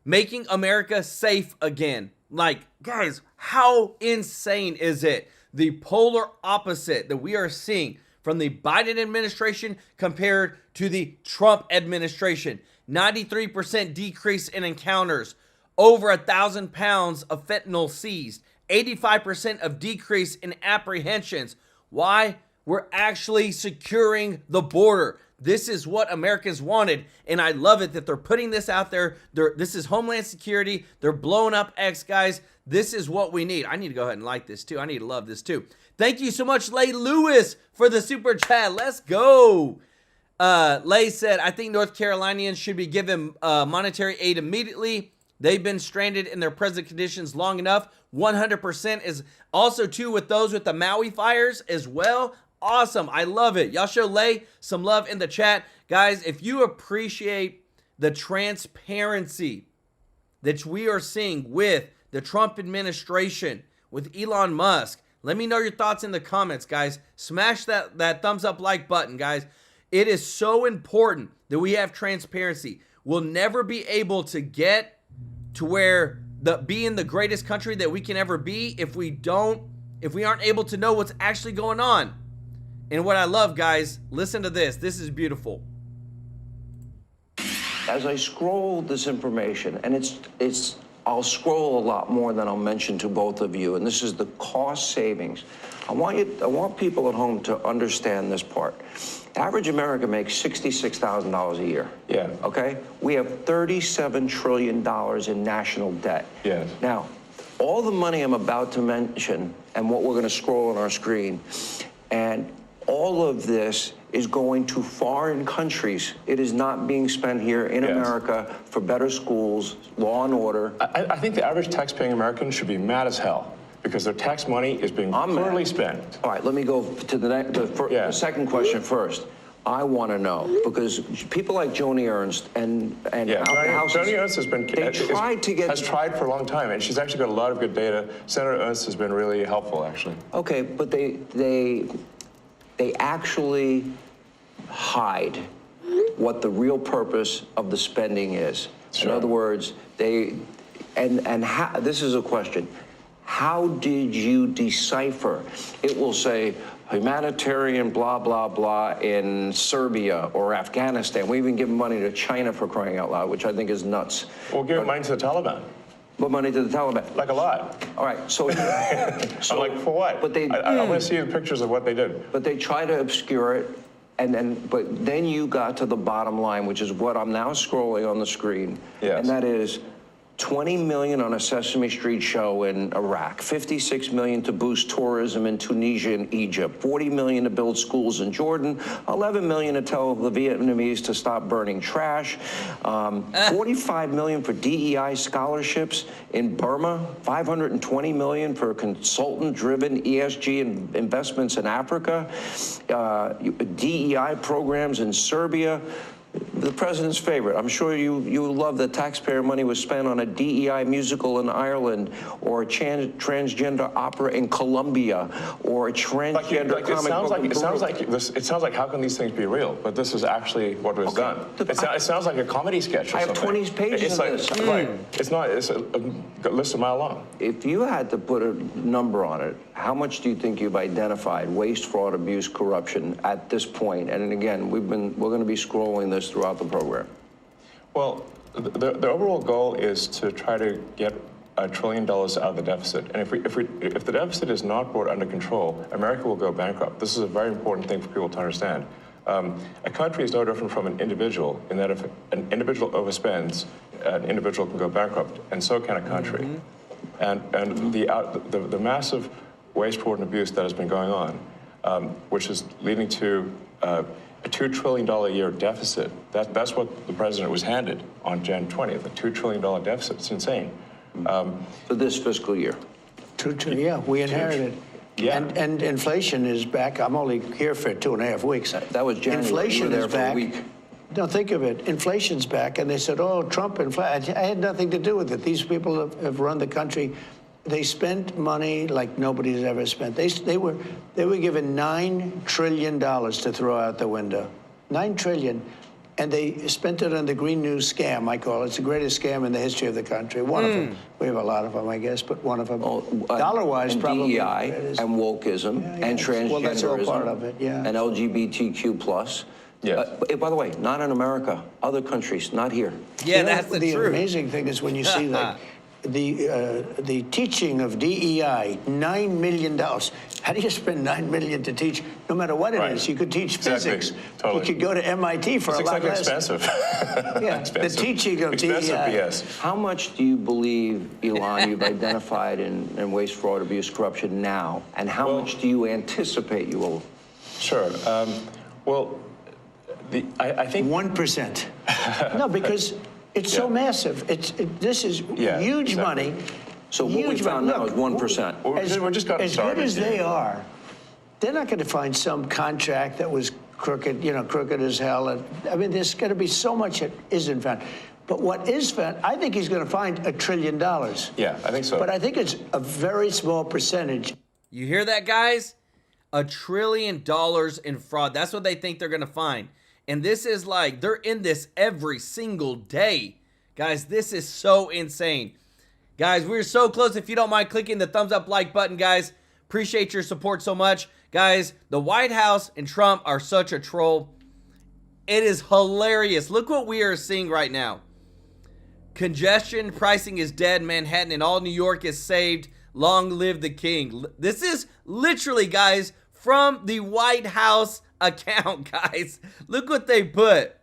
[SPEAKER 1] Making America safe again. Like, guys, how insane is it? The polar opposite that we are seeing from the Biden administration compared to the Trump administration. 93% decrease in encounters. Over 1,000 pounds of fentanyl seized. 85% of decrease in apprehensions. Why? We're actually securing the border. This is what Americans wanted, and I love it that they're putting this out there. This is Homeland Security. They're blowing up X, guys. This is what we need. I need to go ahead and like this, too. I need to love this, too. Thank you so much, Lay Lewis, for the super chat. Let's go. Lay said, I think North Carolinians should be given monetary aid immediately. They've been stranded in their present conditions long enough. 100% is also, too, with those with the Maui fires as well. Awesome. I love it. Y'all show Lay some love in the chat. Guys, if you appreciate the transparency that we are seeing with the Trump administration, with Elon Musk, let me know your thoughts in the comments, guys. Smash that thumbs up like button, guys. It is so important that we have transparency. We'll never be able to get to where being the greatest country that we can ever be if we aren't able to know what's actually going on. And what I love, guys, listen to this. This is beautiful.
[SPEAKER 14] As I scroll this information, and I'll scroll a lot more than I'll mention to both of you, and this is the cost savings. I want people at home to understand this part. Average American makes $66,000 a year.
[SPEAKER 6] Yeah.
[SPEAKER 14] Okay? We have $37 trillion in national debt.
[SPEAKER 6] Yes.
[SPEAKER 14] Now, all the money I'm about to mention and what we're going to scroll on our screen, and all of this is going to foreign countries. It is not being spent here in America for better schools, law and order.
[SPEAKER 6] I think the average tax-paying American should be mad as hell because their tax money is being poorly spent.
[SPEAKER 14] All right, let me go to the second question first. I want to know, because people like Joni Ernst and
[SPEAKER 6] Joni Ernst has tried for a long time, and she's actually got a lot of good data. Senator Ernst has been really helpful, actually.
[SPEAKER 14] Okay, but they actually hide what the real purpose of the spending is.
[SPEAKER 6] Sure.
[SPEAKER 14] In other words, this is a question. How did you decipher? It will say humanitarian blah, blah, blah in Serbia or Afghanistan. We even give money to China, for crying out loud, which I think is nuts.
[SPEAKER 6] We'll give money to the Taliban.
[SPEAKER 14] What money to the Taliban?
[SPEAKER 6] Like a lot.
[SPEAKER 14] All right, so...
[SPEAKER 6] I'm like, for what?
[SPEAKER 14] But
[SPEAKER 6] I want to see the pictures of what they did.
[SPEAKER 14] But they try to obscure it, but then you got to the bottom line, which is what I'm now scrolling on the screen.
[SPEAKER 6] Yes.
[SPEAKER 14] And that is $20 million on a Sesame Street show in Iraq, $56 million to boost tourism in Tunisia and Egypt, $40 million to build schools in Jordan, $11 million to tell the Vietnamese to stop burning trash, $45 million for DEI scholarships in Burma, $520 million for consultant-driven ESG investments in Africa, DEI programs in Serbia. The president's favorite. I'm sure you love that taxpayer money was spent on a DEI musical in Ireland, or a transgender opera in Colombia, or a transgender comic book.
[SPEAKER 6] It sounds like how can these things be real? But this is actually what was done. It sounds like a comedy sketch. Or
[SPEAKER 14] I have
[SPEAKER 6] something.
[SPEAKER 14] 20 pages of this.
[SPEAKER 6] Right. It's not. It's a list a mile long.
[SPEAKER 14] If you had to put a number on it, how much do you think you've identified waste, fraud, abuse, corruption at this point? And again, we're going to be scrolling this throughout the program.
[SPEAKER 6] Well, the overall goal is to try to get $1 trillion out of the deficit. And if the deficit is not brought under control, America will go bankrupt. This is a very important thing for people to understand. A country is no different from an individual in that if an individual overspends, an individual can go bankrupt, and so can a country. And the massive waste, fraud, and abuse that has been going on, which is leading to a $2 trillion a year deficit. That's what the president was handed on Jan 20th, a $2 trillion deficit. It's insane.
[SPEAKER 14] For this fiscal year.
[SPEAKER 15] Yeah, we inherited.
[SPEAKER 6] Yeah.
[SPEAKER 15] And inflation is back. I'm only here for 2.5 weeks.
[SPEAKER 14] That was January.
[SPEAKER 15] Inflation is back.
[SPEAKER 14] For a week.
[SPEAKER 15] Don't think of it. Inflation's back. And they said, oh, Trump inflation. I had nothing to do with it. These people have run the country. They spent money like nobody's ever spent. They were given $9 trillion to throw out the window. $9 trillion. And they spent it on the Green News scam, I call it. It's the greatest scam in the history of the country. One of them. We have a lot of them, I guess, but one of them. Dollar-wise, probably.
[SPEAKER 14] DEI and wokeism and transgenderism.
[SPEAKER 15] Well, that's all part of it, yeah.
[SPEAKER 14] And LGBTQ+.
[SPEAKER 6] Yes.
[SPEAKER 14] By the way, not in America. Other countries, not here.
[SPEAKER 1] Yeah, that's the truth.
[SPEAKER 15] The amazing thing is when you see like the teaching of DEI, $9 million. How do you spend $9 million to teach? No matter what it is, you could teach physics.
[SPEAKER 6] Totally.
[SPEAKER 15] You could go to MIT for a lot less.
[SPEAKER 6] Expensive.
[SPEAKER 15] Yeah,
[SPEAKER 6] expensive.
[SPEAKER 15] the teaching of DEI.
[SPEAKER 6] Yes.
[SPEAKER 14] How much do you believe, Elon, you've identified in waste, fraud, abuse, corruption now, and how much do you anticipate you will?
[SPEAKER 6] Sure. I think
[SPEAKER 15] 1%. No, because it's so massive. This is huge money.
[SPEAKER 14] So what we found now is 1%.
[SPEAKER 6] We're just got
[SPEAKER 15] as good as they are, they're not going to find some contract that was crooked, crooked as hell. I mean, there's going to be so much that isn't found. But what is found, I think he's going to find $1 trillion.
[SPEAKER 6] Yeah, I think so.
[SPEAKER 15] But I think it's a very small percentage.
[SPEAKER 1] You hear that, guys? $1 trillion in fraud. That's what they think they're going to find. And this is like, they're in this every single day. Guys, this is so insane. Guys, we're so close. If you don't mind clicking the thumbs up like button, guys, appreciate your support so much. Guys, the White House and Trump are such a troll. It is hilarious. Look what we are seeing right now. Congestion pricing is dead. Manhattan and all New York is saved. Long live the king. This is literally, guys, from the White House account, guys. Look what they put.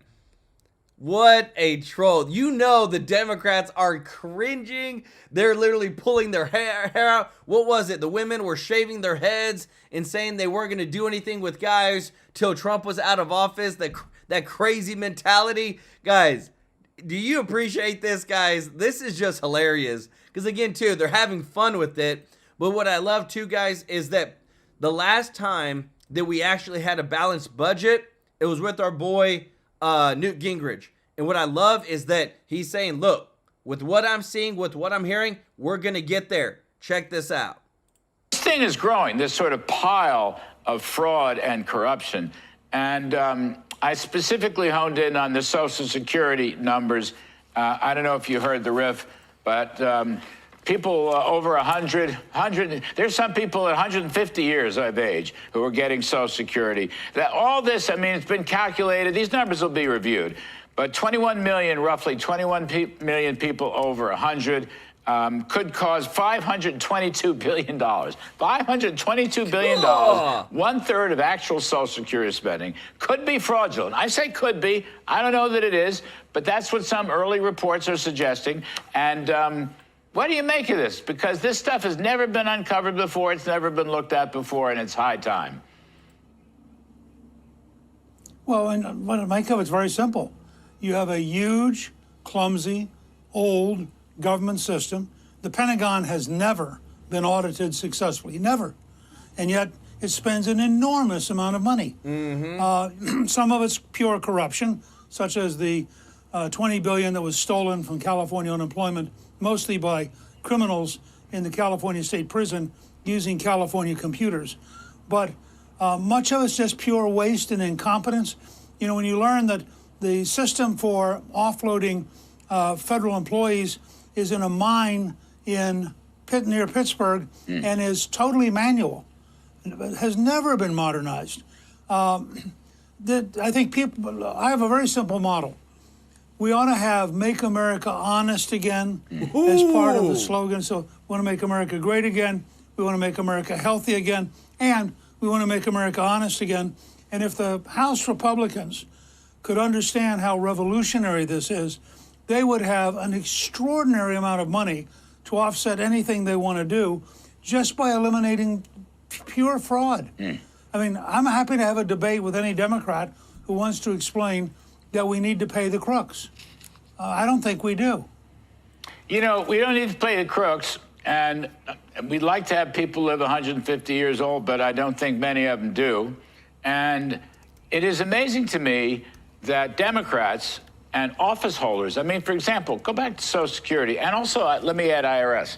[SPEAKER 1] What a troll. You know the Democrats are cringing. They're literally pulling their hair out. What was it? The women were shaving their heads and saying they weren't going to do anything with guys till Trump was out of office. That crazy mentality. Guys, do you appreciate this, guys? This is just hilarious. Because again, too, they're having fun with it. But what I love, too, guys, is that the last time that we actually had a balanced budget, it was with our boy Newt Gingrich. And what I love is that he's saying, look, with what I'm seeing, with what I'm hearing, we're going to get there. Check this out.
[SPEAKER 8] This thing is growing, this sort of pile of fraud and corruption. And I specifically honed in on the Social Security numbers. I don't know if you heard the riff, but people over 100, there's some people at 150 years of age who are getting Social Security. All this, I mean, it's been calculated. These numbers will be reviewed. But 21 million, roughly 21 million people over 100
[SPEAKER 16] could cause $522 billion. $522 billion, 1/3 of actual Social Security spending, could be fraudulent. I say could be. I don't know that it is, but that's what some early reports are suggesting. And what do you make of this? Because this stuff has never been uncovered before. It's never been looked at before, and it's high time.
[SPEAKER 17] Well, and what to make of it's very simple. You have a huge, clumsy, old government system. The Pentagon has never been audited successfully, never. And yet it spends an enormous amount of money. Some of it's pure corruption, such as the $20 billion that was stolen from California unemployment, mostly by criminals in the California State Prison using California computers. But much of it's just pure waste and incompetence. You know, when you learn that the system for offloading federal employees is in a mine near Pittsburgh and is totally manual. It has never been modernized. I think I have a very simple model. We ought to have Make America Honest Again as part of the slogan. So we want to make America great again. We want to make America healthy again. And we want to make America honest again. And if the House Republicans could understand how revolutionary this is, they would have an extraordinary amount of money to offset anything they want to do just by eliminating pure fraud. I mean, I'm happy to have a debate with any Democrat who wants to explain that we need to pay the crooks. I don't think we do.
[SPEAKER 16] You know, we don't need to pay the crooks, and we'd like to have people live 150 years old, but I don't think many of them do. And it is amazing to me that Democrats and office holders, I mean, for example, go back to Social Security, and also, let me add IRS.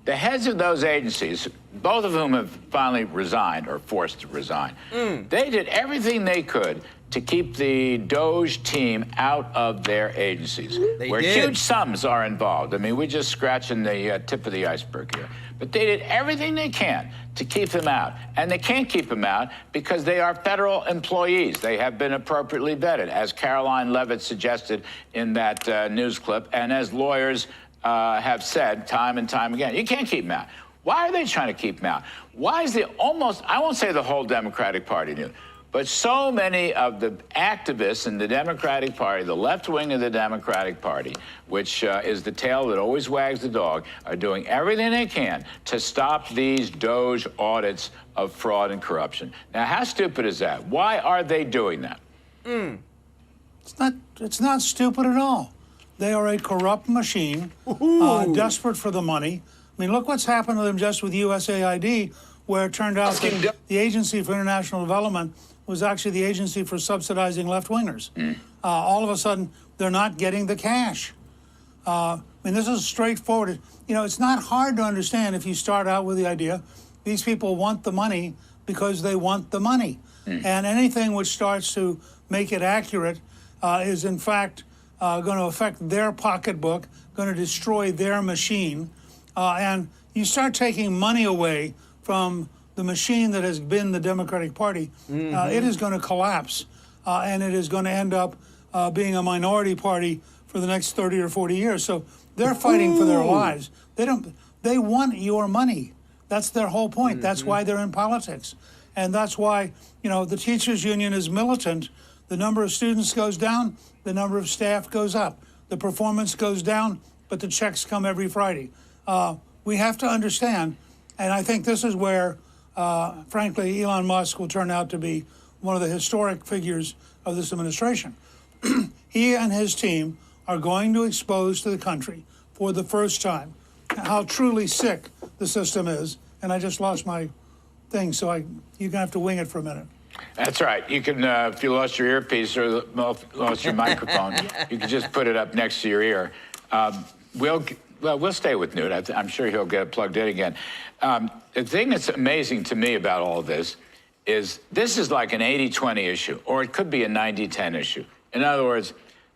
[SPEAKER 16] The heads of those agencies, both of whom have finally resigned or forced to resign, they did everything they could to keep the Doge team out of their agencies, where huge sums are involved. I mean, we're just scratching the tip of the iceberg here. But they did everything they can to keep them out. And they can't keep them out because they are federal employees. They have been appropriately vetted, as Caroline Levitt suggested in that news clip, and as lawyers have said time and time again. You can't keep them out. Why are they trying to keep them out? Why is the I won't say the whole Democratic Party knew, but so many of the activists in the Democratic Party, the left wing of the Democratic Party, which is the tail that always wags the dog, are doing everything they can to stop these Doge audits of fraud and corruption. Now, how stupid is that? Why are they doing that?
[SPEAKER 17] It's not stupid at all. They are a corrupt machine, desperate for the money. I mean, look what's happened to them just with USAID, where it turned out that the Agency for International Development was actually the agency for subsidizing left-wingers. All of a sudden, they're not getting the cash. I mean, this is straightforward. You know, it's not hard to understand if you start out with the idea these people want the money because they want the money. And anything which starts to make it accurate is, in fact, going to affect their pocketbook, going to destroy their machine. And you start taking money away from the machine that has been the Democratic Party, it is going to collapse, and it is going to end up being a minority party for the next 30 or 40 years. So they're fighting for their lives. They want your money. That's their whole point. That's why they're in politics. And that's why, you know, the teachers union is militant. The number of students goes down, the number of staff goes up. The performance goes down, but the checks come every Friday. We have to understand, and I think this is where frankly, Elon Musk will turn out to be one of the historic figures of this administration. He and his team are going to expose to the country for the first time how truly sick the system is. And I just lost my thing, so you're going to have to wing it for a minute.
[SPEAKER 16] That's right. You can, if you lost your earpiece or lost your microphone, you can just put it up next to your ear. We'll stay with Newt. I'm sure he'll get it plugged in again. The thing that's amazing to me about all of this is like an 80-20 issue, or it could be a 90-10 issue. In other words,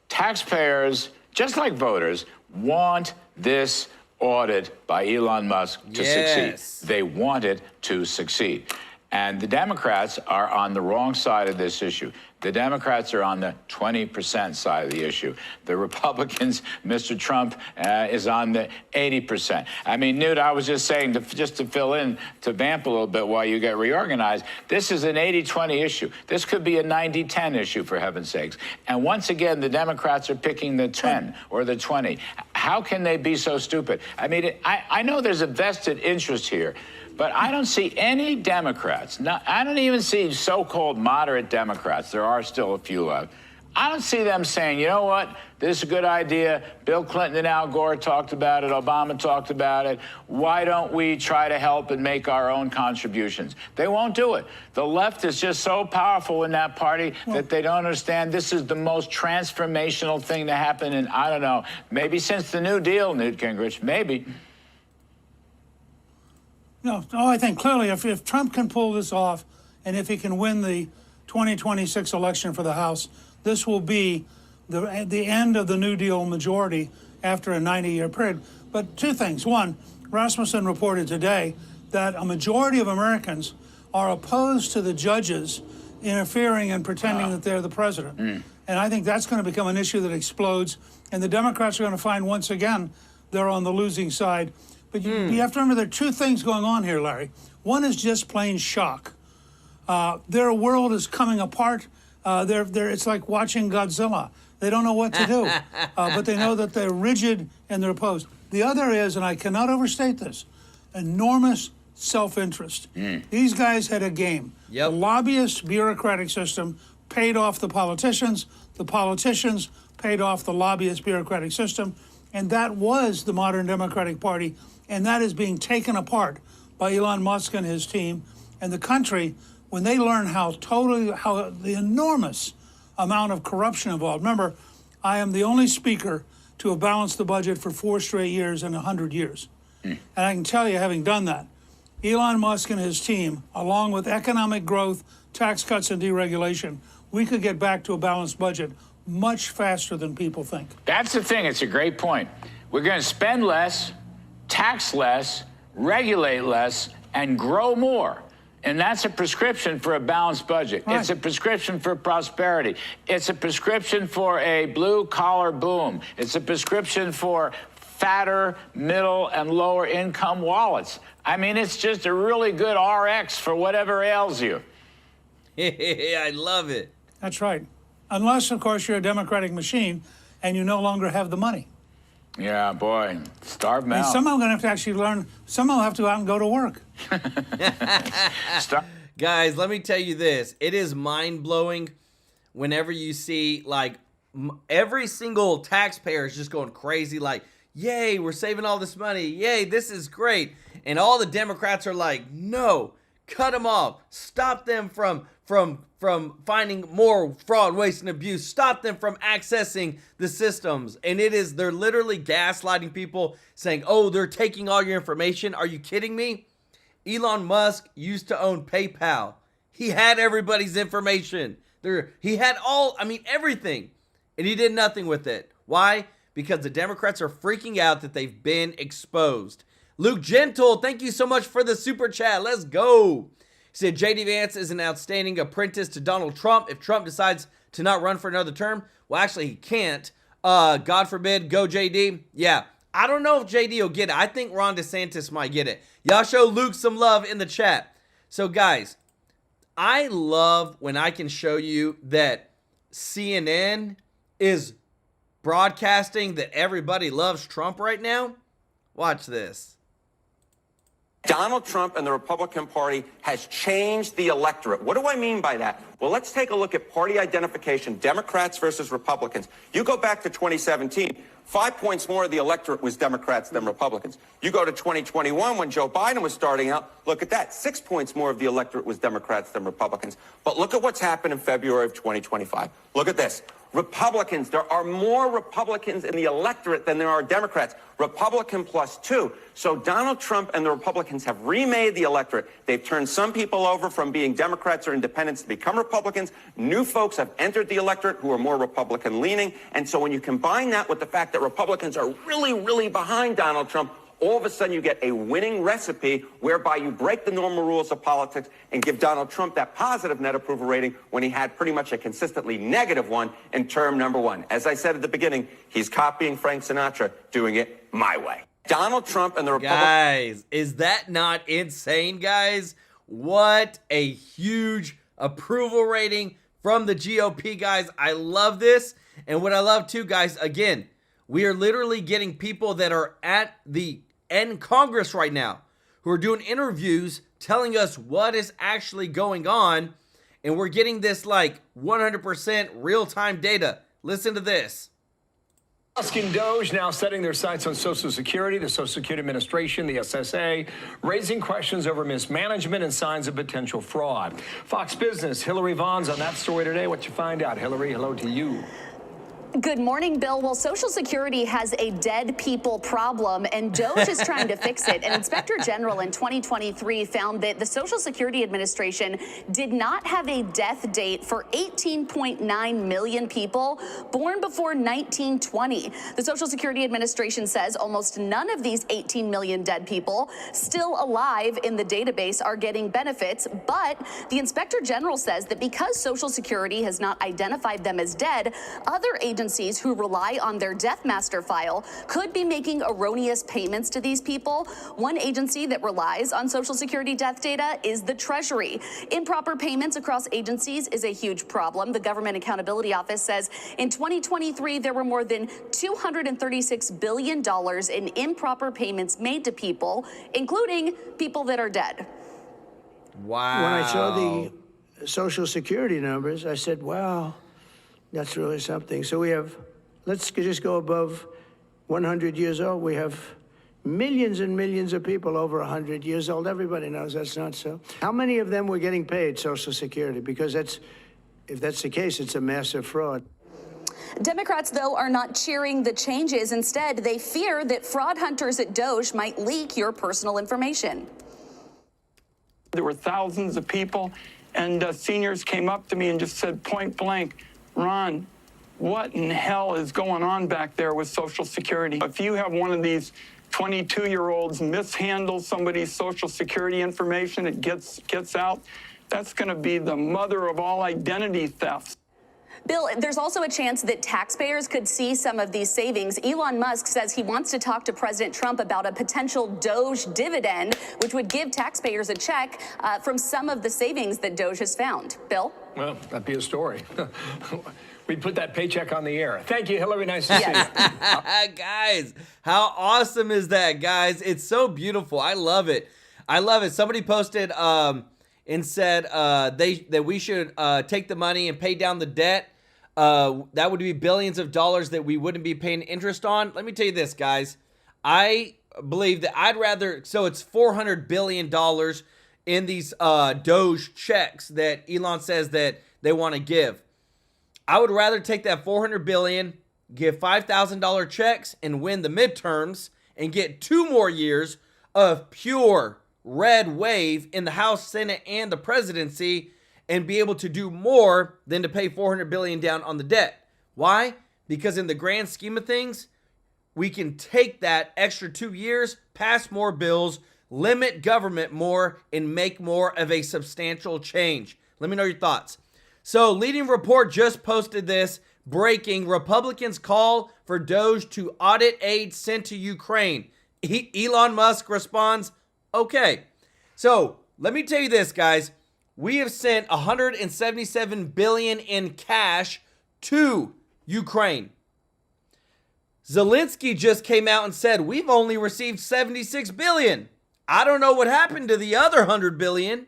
[SPEAKER 16] taxpayers, just like voters, want this audit by Elon Musk to succeed. They want it to succeed. And the Democrats are on the wrong side of this issue. The Democrats are on the 20% side of the issue. The Republicans, Mr. Trump, is on the 80%. I mean, Newt, I was just saying, just to fill in, to vamp a little bit while you get reorganized, this is an 80-20 issue. This could be a 90-10 issue, for heaven's sakes. And once again, the Democrats are picking the 10 or the 20. How can they be so stupid? I mean, I know there's a vested interest here, but I don't see any Democrats. I don't even see so-called moderate Democrats. There are still a few left. I don't see them saying, you know what, this is a good idea. Bill Clinton and Al Gore talked about it. Obama talked about it. Why don't we try to help and make our own contributions? They won't do it. The left is just so powerful in that party that they don't understand this is the most transformational thing to happen in, I don't know, maybe since the New Deal, Newt Gingrich, maybe.
[SPEAKER 17] No, I think clearly if Trump can pull this off and if he can win the 2026 election for the House, this will be the end of the New Deal majority after a 90-year period. But two things. One, Rasmussen reported today that a majority of Americans are opposed to the judges interfering and pretending that they're the president. And I think that's going to become an issue that explodes. And the Democrats are going to find once again they're on the losing side. But you have to remember there are two things going on here, Larry. One is just plain shock. Their world is coming apart. It's like watching Godzilla. They don't know what to do, but they know that they're rigid and they're opposed. The other is, and I cannot overstate this, enormous self-interest. These guys had a game. The lobbyist bureaucratic system paid off the politicians paid off the lobbyist bureaucratic system, and that was the modern Democratic Party. And that is being taken apart by Elon Musk and his team. And the country, when they learn how the enormous amount of corruption involved. Remember, I am the only speaker to have balanced the budget for 4 straight years in 100 years. And I can tell you, having done that, Elon Musk and his team, along with economic growth, tax cuts, and deregulation, we could get back to a balanced budget much faster than people think.
[SPEAKER 16] That's the thing. It's a great point. We're going to spend less, tax less, regulate less, and grow more. And that's a prescription for a balanced budget. Right. It's a prescription for prosperity. It's a prescription for a blue-collar boom. It's a prescription for fatter, middle, and lower income wallets. I mean, it's just a really good RX for whatever ails you.
[SPEAKER 1] I love it.
[SPEAKER 17] That's right. Unless, of course, you're a Democratic machine and you no longer have the money.
[SPEAKER 16] Yeah, boy, starve them out.
[SPEAKER 17] Somehow I'm going to have to actually learn, somehow have to go out and go to work.
[SPEAKER 1] Guys, let me tell you this. It is mind-blowing whenever you see, like, every single taxpayer is just going crazy, like, yay, we're saving all this money. Yay, this is great. And all the Democrats are like, no, cut them off. Stop them from finding more fraud, waste, and abuse. Stop them from accessing the systems. And they're literally gaslighting people, saying, oh, they're taking all your information. Are you kidding me? Elon Musk used to own PayPal. He had everybody's information. He had everything. And he did nothing with it. Why? Because the Democrats are freaking out that they've been exposed. Luke Gentle, thank you so much for the super chat. Let's go. He said, J.D. Vance is an outstanding apprentice to Donald Trump. If Trump decides to not run for another term, well, actually, he can't. God forbid, go J.D. Yeah, I don't know if J.D. will get it. I think Ron DeSantis might get it. Y'all show Luke some love in the chat. So, guys, I love when I can show you that CNN is broadcasting that everybody loves Trump right now. Watch this.
[SPEAKER 18] Donald Trump and the Republican Party has changed the electorate. What do I mean by that? Well, let's take a look at party identification, Democrats versus Republicans. You go back to 2017, 5 points more of the electorate was Democrats than Republicans. You go to 2021 when Joe Biden was starting out, look at that, 6 points more of the electorate was Democrats than Republicans. But look at what's happened in February of 2025. Look at this. Republicans, there are more Republicans in the electorate than there are Democrats. Republican +2. So Donald Trump and the Republicans have remade the electorate. They've turned some people over from being Democrats or independents to become Republicans. New folks have entered the electorate who are more Republican leaning. And so when you combine that with the fact that Republicans are really, really behind Donald Trump, all of a sudden you get a winning recipe whereby you break the normal rules of politics and give Donald Trump that positive net approval rating when he had pretty much a consistently negative one in term number one. As I said at the beginning, he's copying Frank Sinatra, doing it my way. Donald Trump and the Republicans.
[SPEAKER 1] Guys, is that not insane, guys? What a huge approval rating from the GOP, guys. I love this. And what I love too, guys, again, we are literally getting people that are in Congress right now who are doing interviews telling us what is actually going on. And we're getting this like 100% real-time data. Listen to this.
[SPEAKER 19] Musk and Doge now setting their sights on Social Security, the Social Security Administration, the SSA, raising questions over mismanagement and signs of potential fraud. Fox Business, Hillary Vaughn's on that story today. What you find out, Hillary? Hello to you.
[SPEAKER 20] Good morning, Bill. Well, Social Security has a dead people problem, and Doge is trying to fix it. An inspector general in 2023 found that the Social Security Administration did not have a death date for 18.9 million people born before 1920. The Social Security Administration says almost none of these 18 million dead people still alive in the database are getting benefits, but the inspector general says that because Social Security has not identified them as dead, other agencies who rely on their death master file could be making erroneous payments to these people. One agency that relies on Social Security death data is the Treasury. Improper payments across agencies is a huge problem. The Government Accountability Office says in 2023, there were more than $236 billion in improper payments made to people, including people that are dead.
[SPEAKER 1] Wow.
[SPEAKER 15] When I saw the Social Security numbers, I said, wow, that's really something. So we have, let's just go above 100 years old. We have millions and millions of people over 100 years old. Everybody knows that's not so. How many of them were getting paid Social Security? Because if that's the case, it's a massive fraud.
[SPEAKER 20] Democrats, though, are not cheering the changes. Instead, they fear that fraud hunters at Doge might leak your personal information.
[SPEAKER 21] There were thousands of people, and seniors came up to me and just said point blank, Ron, what in hell is going on back there with Social Security? If you have one of these 22-year-olds mishandle somebody's Social Security information, it gets out, that's going to be the mother of all identity thefts.
[SPEAKER 20] Bill, there's also a chance that taxpayers could see some of these savings. Elon Musk says he wants to talk to President Trump about a potential Doge dividend, which would give taxpayers a check from some of the savings that Doge has found. Bill?
[SPEAKER 19] Well, that'd be a story. We'd put that paycheck on the air. Thank you, Hillary. Nice to see you.
[SPEAKER 1] Guys, how awesome is that, guys? It's so beautiful. I love it. I love it. Somebody posted and said that we should take the money and pay down the debt. That would be billions of dollars that we wouldn't be paying interest on. Let me tell you this, guys. I believe that I'd rather, so it's $400 billion in these Doge checks that Elon says that they want to give. I would rather take that $400 billion, give $5,000 checks and win the midterms and get 2 more years of pure red wave in the House, Senate, and the presidency and be able to do more than to pay $400 billion down on the debt. Why? Because in the grand scheme of things, we can take that extra 2 years, pass more bills, limit government more, and make more of a substantial change. Let me know your thoughts. So, Leading Report just posted this. Breaking, Republicans call for Doge to audit aid sent to Ukraine. Elon Musk responds, okay. So, let me tell you this, guys. We have sent $177 billion in cash to Ukraine. Zelensky just came out and said, we've only received $76 billion. I don't know what happened to the other $100 billion.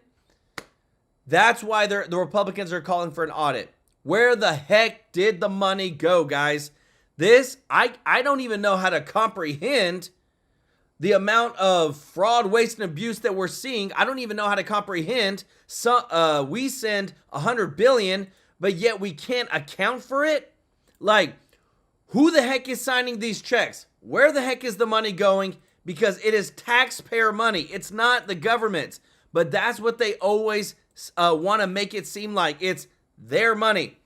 [SPEAKER 1] That's why the Republicans are calling for an audit. Where the heck did the money go, guys? This, I don't even know how to comprehend the amount of fraud, waste, and abuse that we're seeing. I don't even know how to comprehend. We send $100 billion, but yet we can't account for it. Like, who the heck is signing these checks? Where the heck is the money going? Because it is taxpayer money. It's not the government's. But that's what they always want to make it seem like. It's their money.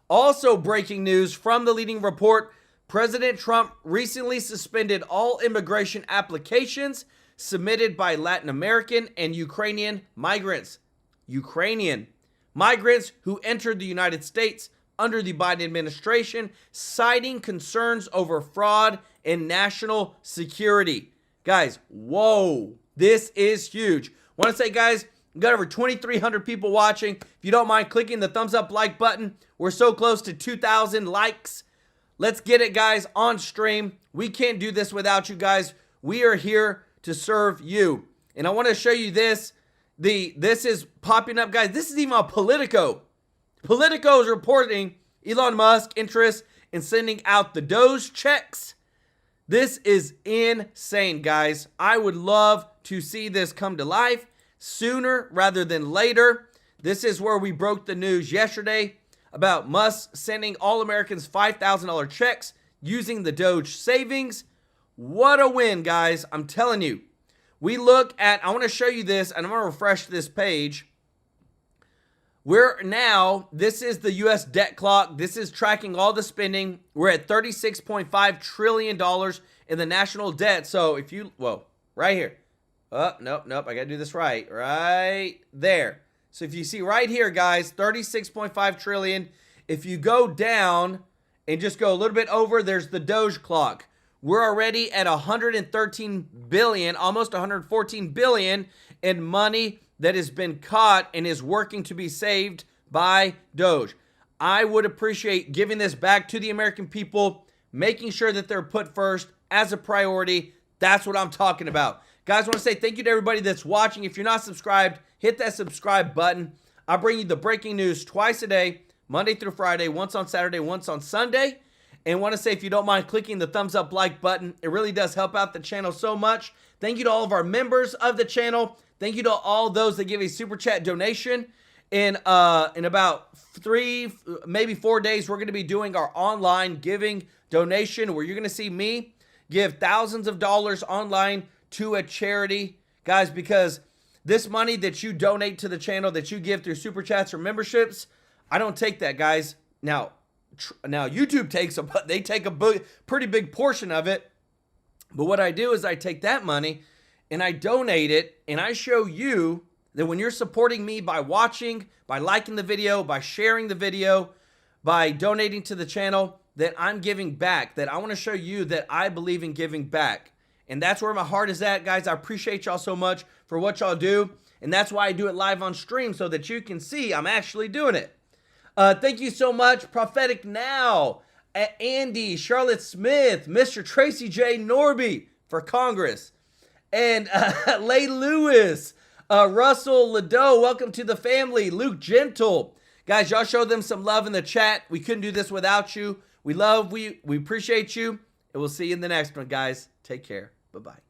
[SPEAKER 1] Also, breaking news from the Leading Report. President Trump recently suspended all immigration applications submitted by Latin American and Ukrainian migrants. Ukrainian migrants who entered the United States under the Biden administration, citing concerns over fraud and national security. Guys, whoa, this is huge. Want to say, guys, we got over 2,300 people watching. If you don't mind clicking the thumbs up like button, we're so close to 2,000 likes. Let's get it, guys, on stream. We can't do this without you guys. We are here to serve you. And I want to show you this. This is popping up, guys. This is even on Politico. Politico is reporting Elon Musk interest in sending out the Doge checks. This is insane, guys. I would love to see this come to life sooner rather than later. This is where we broke the news yesterday about Musk sending all Americans $5,000 checks using the Doge savings. What a win, guys. I'm telling you. We look at, I want to show you this, and I'm going to refresh this page. We're now, this is the U.S. debt clock. This is tracking all the spending. We're at $36.5 trillion in the national debt. So if you, whoa, right here. Oh, nope, I got to do this right. Right there. So if you see right here, guys, 36.5 trillion. If you go down and just go a little bit over, there's the Doge clock. We're already at 113 billion, almost 114 billion in money that has been caught and is working to be saved by Doge. I would appreciate giving this back to the American people, making sure that they're put first as a priority. That's what I'm talking about. Guys, I want to say thank you to everybody that's watching. If you're not subscribed, hit that subscribe button. I bring you the breaking news twice a day, Monday through Friday, once on Saturday, once on Sunday. And want to say, if you don't mind clicking the thumbs up like button, it really does help out the channel so much. Thank you to all of our members of the channel. Thank you to all those that give a super chat donation. In about 3, maybe 4 days, we're going to be doing our online giving donation where you're going to see me give thousands of dollars online to a charity. Guys, because this money that you donate to the channel, that you give through super chats or memberships, I don't take that, guys. Now YouTube takes a pretty big portion of it. But what I do is I take that money and I donate it, and I show you that when you're supporting me by watching, by liking the video, by sharing the video, by donating to the channel, that I'm giving back, that I want to show you that I believe in giving back. And that's where my heart is at, guys. I appreciate y'all so much for what y'all do. And that's why I do it live on stream, so that you can see I'm actually doing it. Thank you so much, Prophetic Now, Andy, Charlotte Smith, Mr. Tracy J. Norby for Congress, and Lay Lewis, Russell Ladeau, welcome to the family, Luke Gentle. Guys, y'all show them some love in the chat. We couldn't do this without you. We appreciate you, and we'll see you in the next one, guys. Take care. Bye-bye.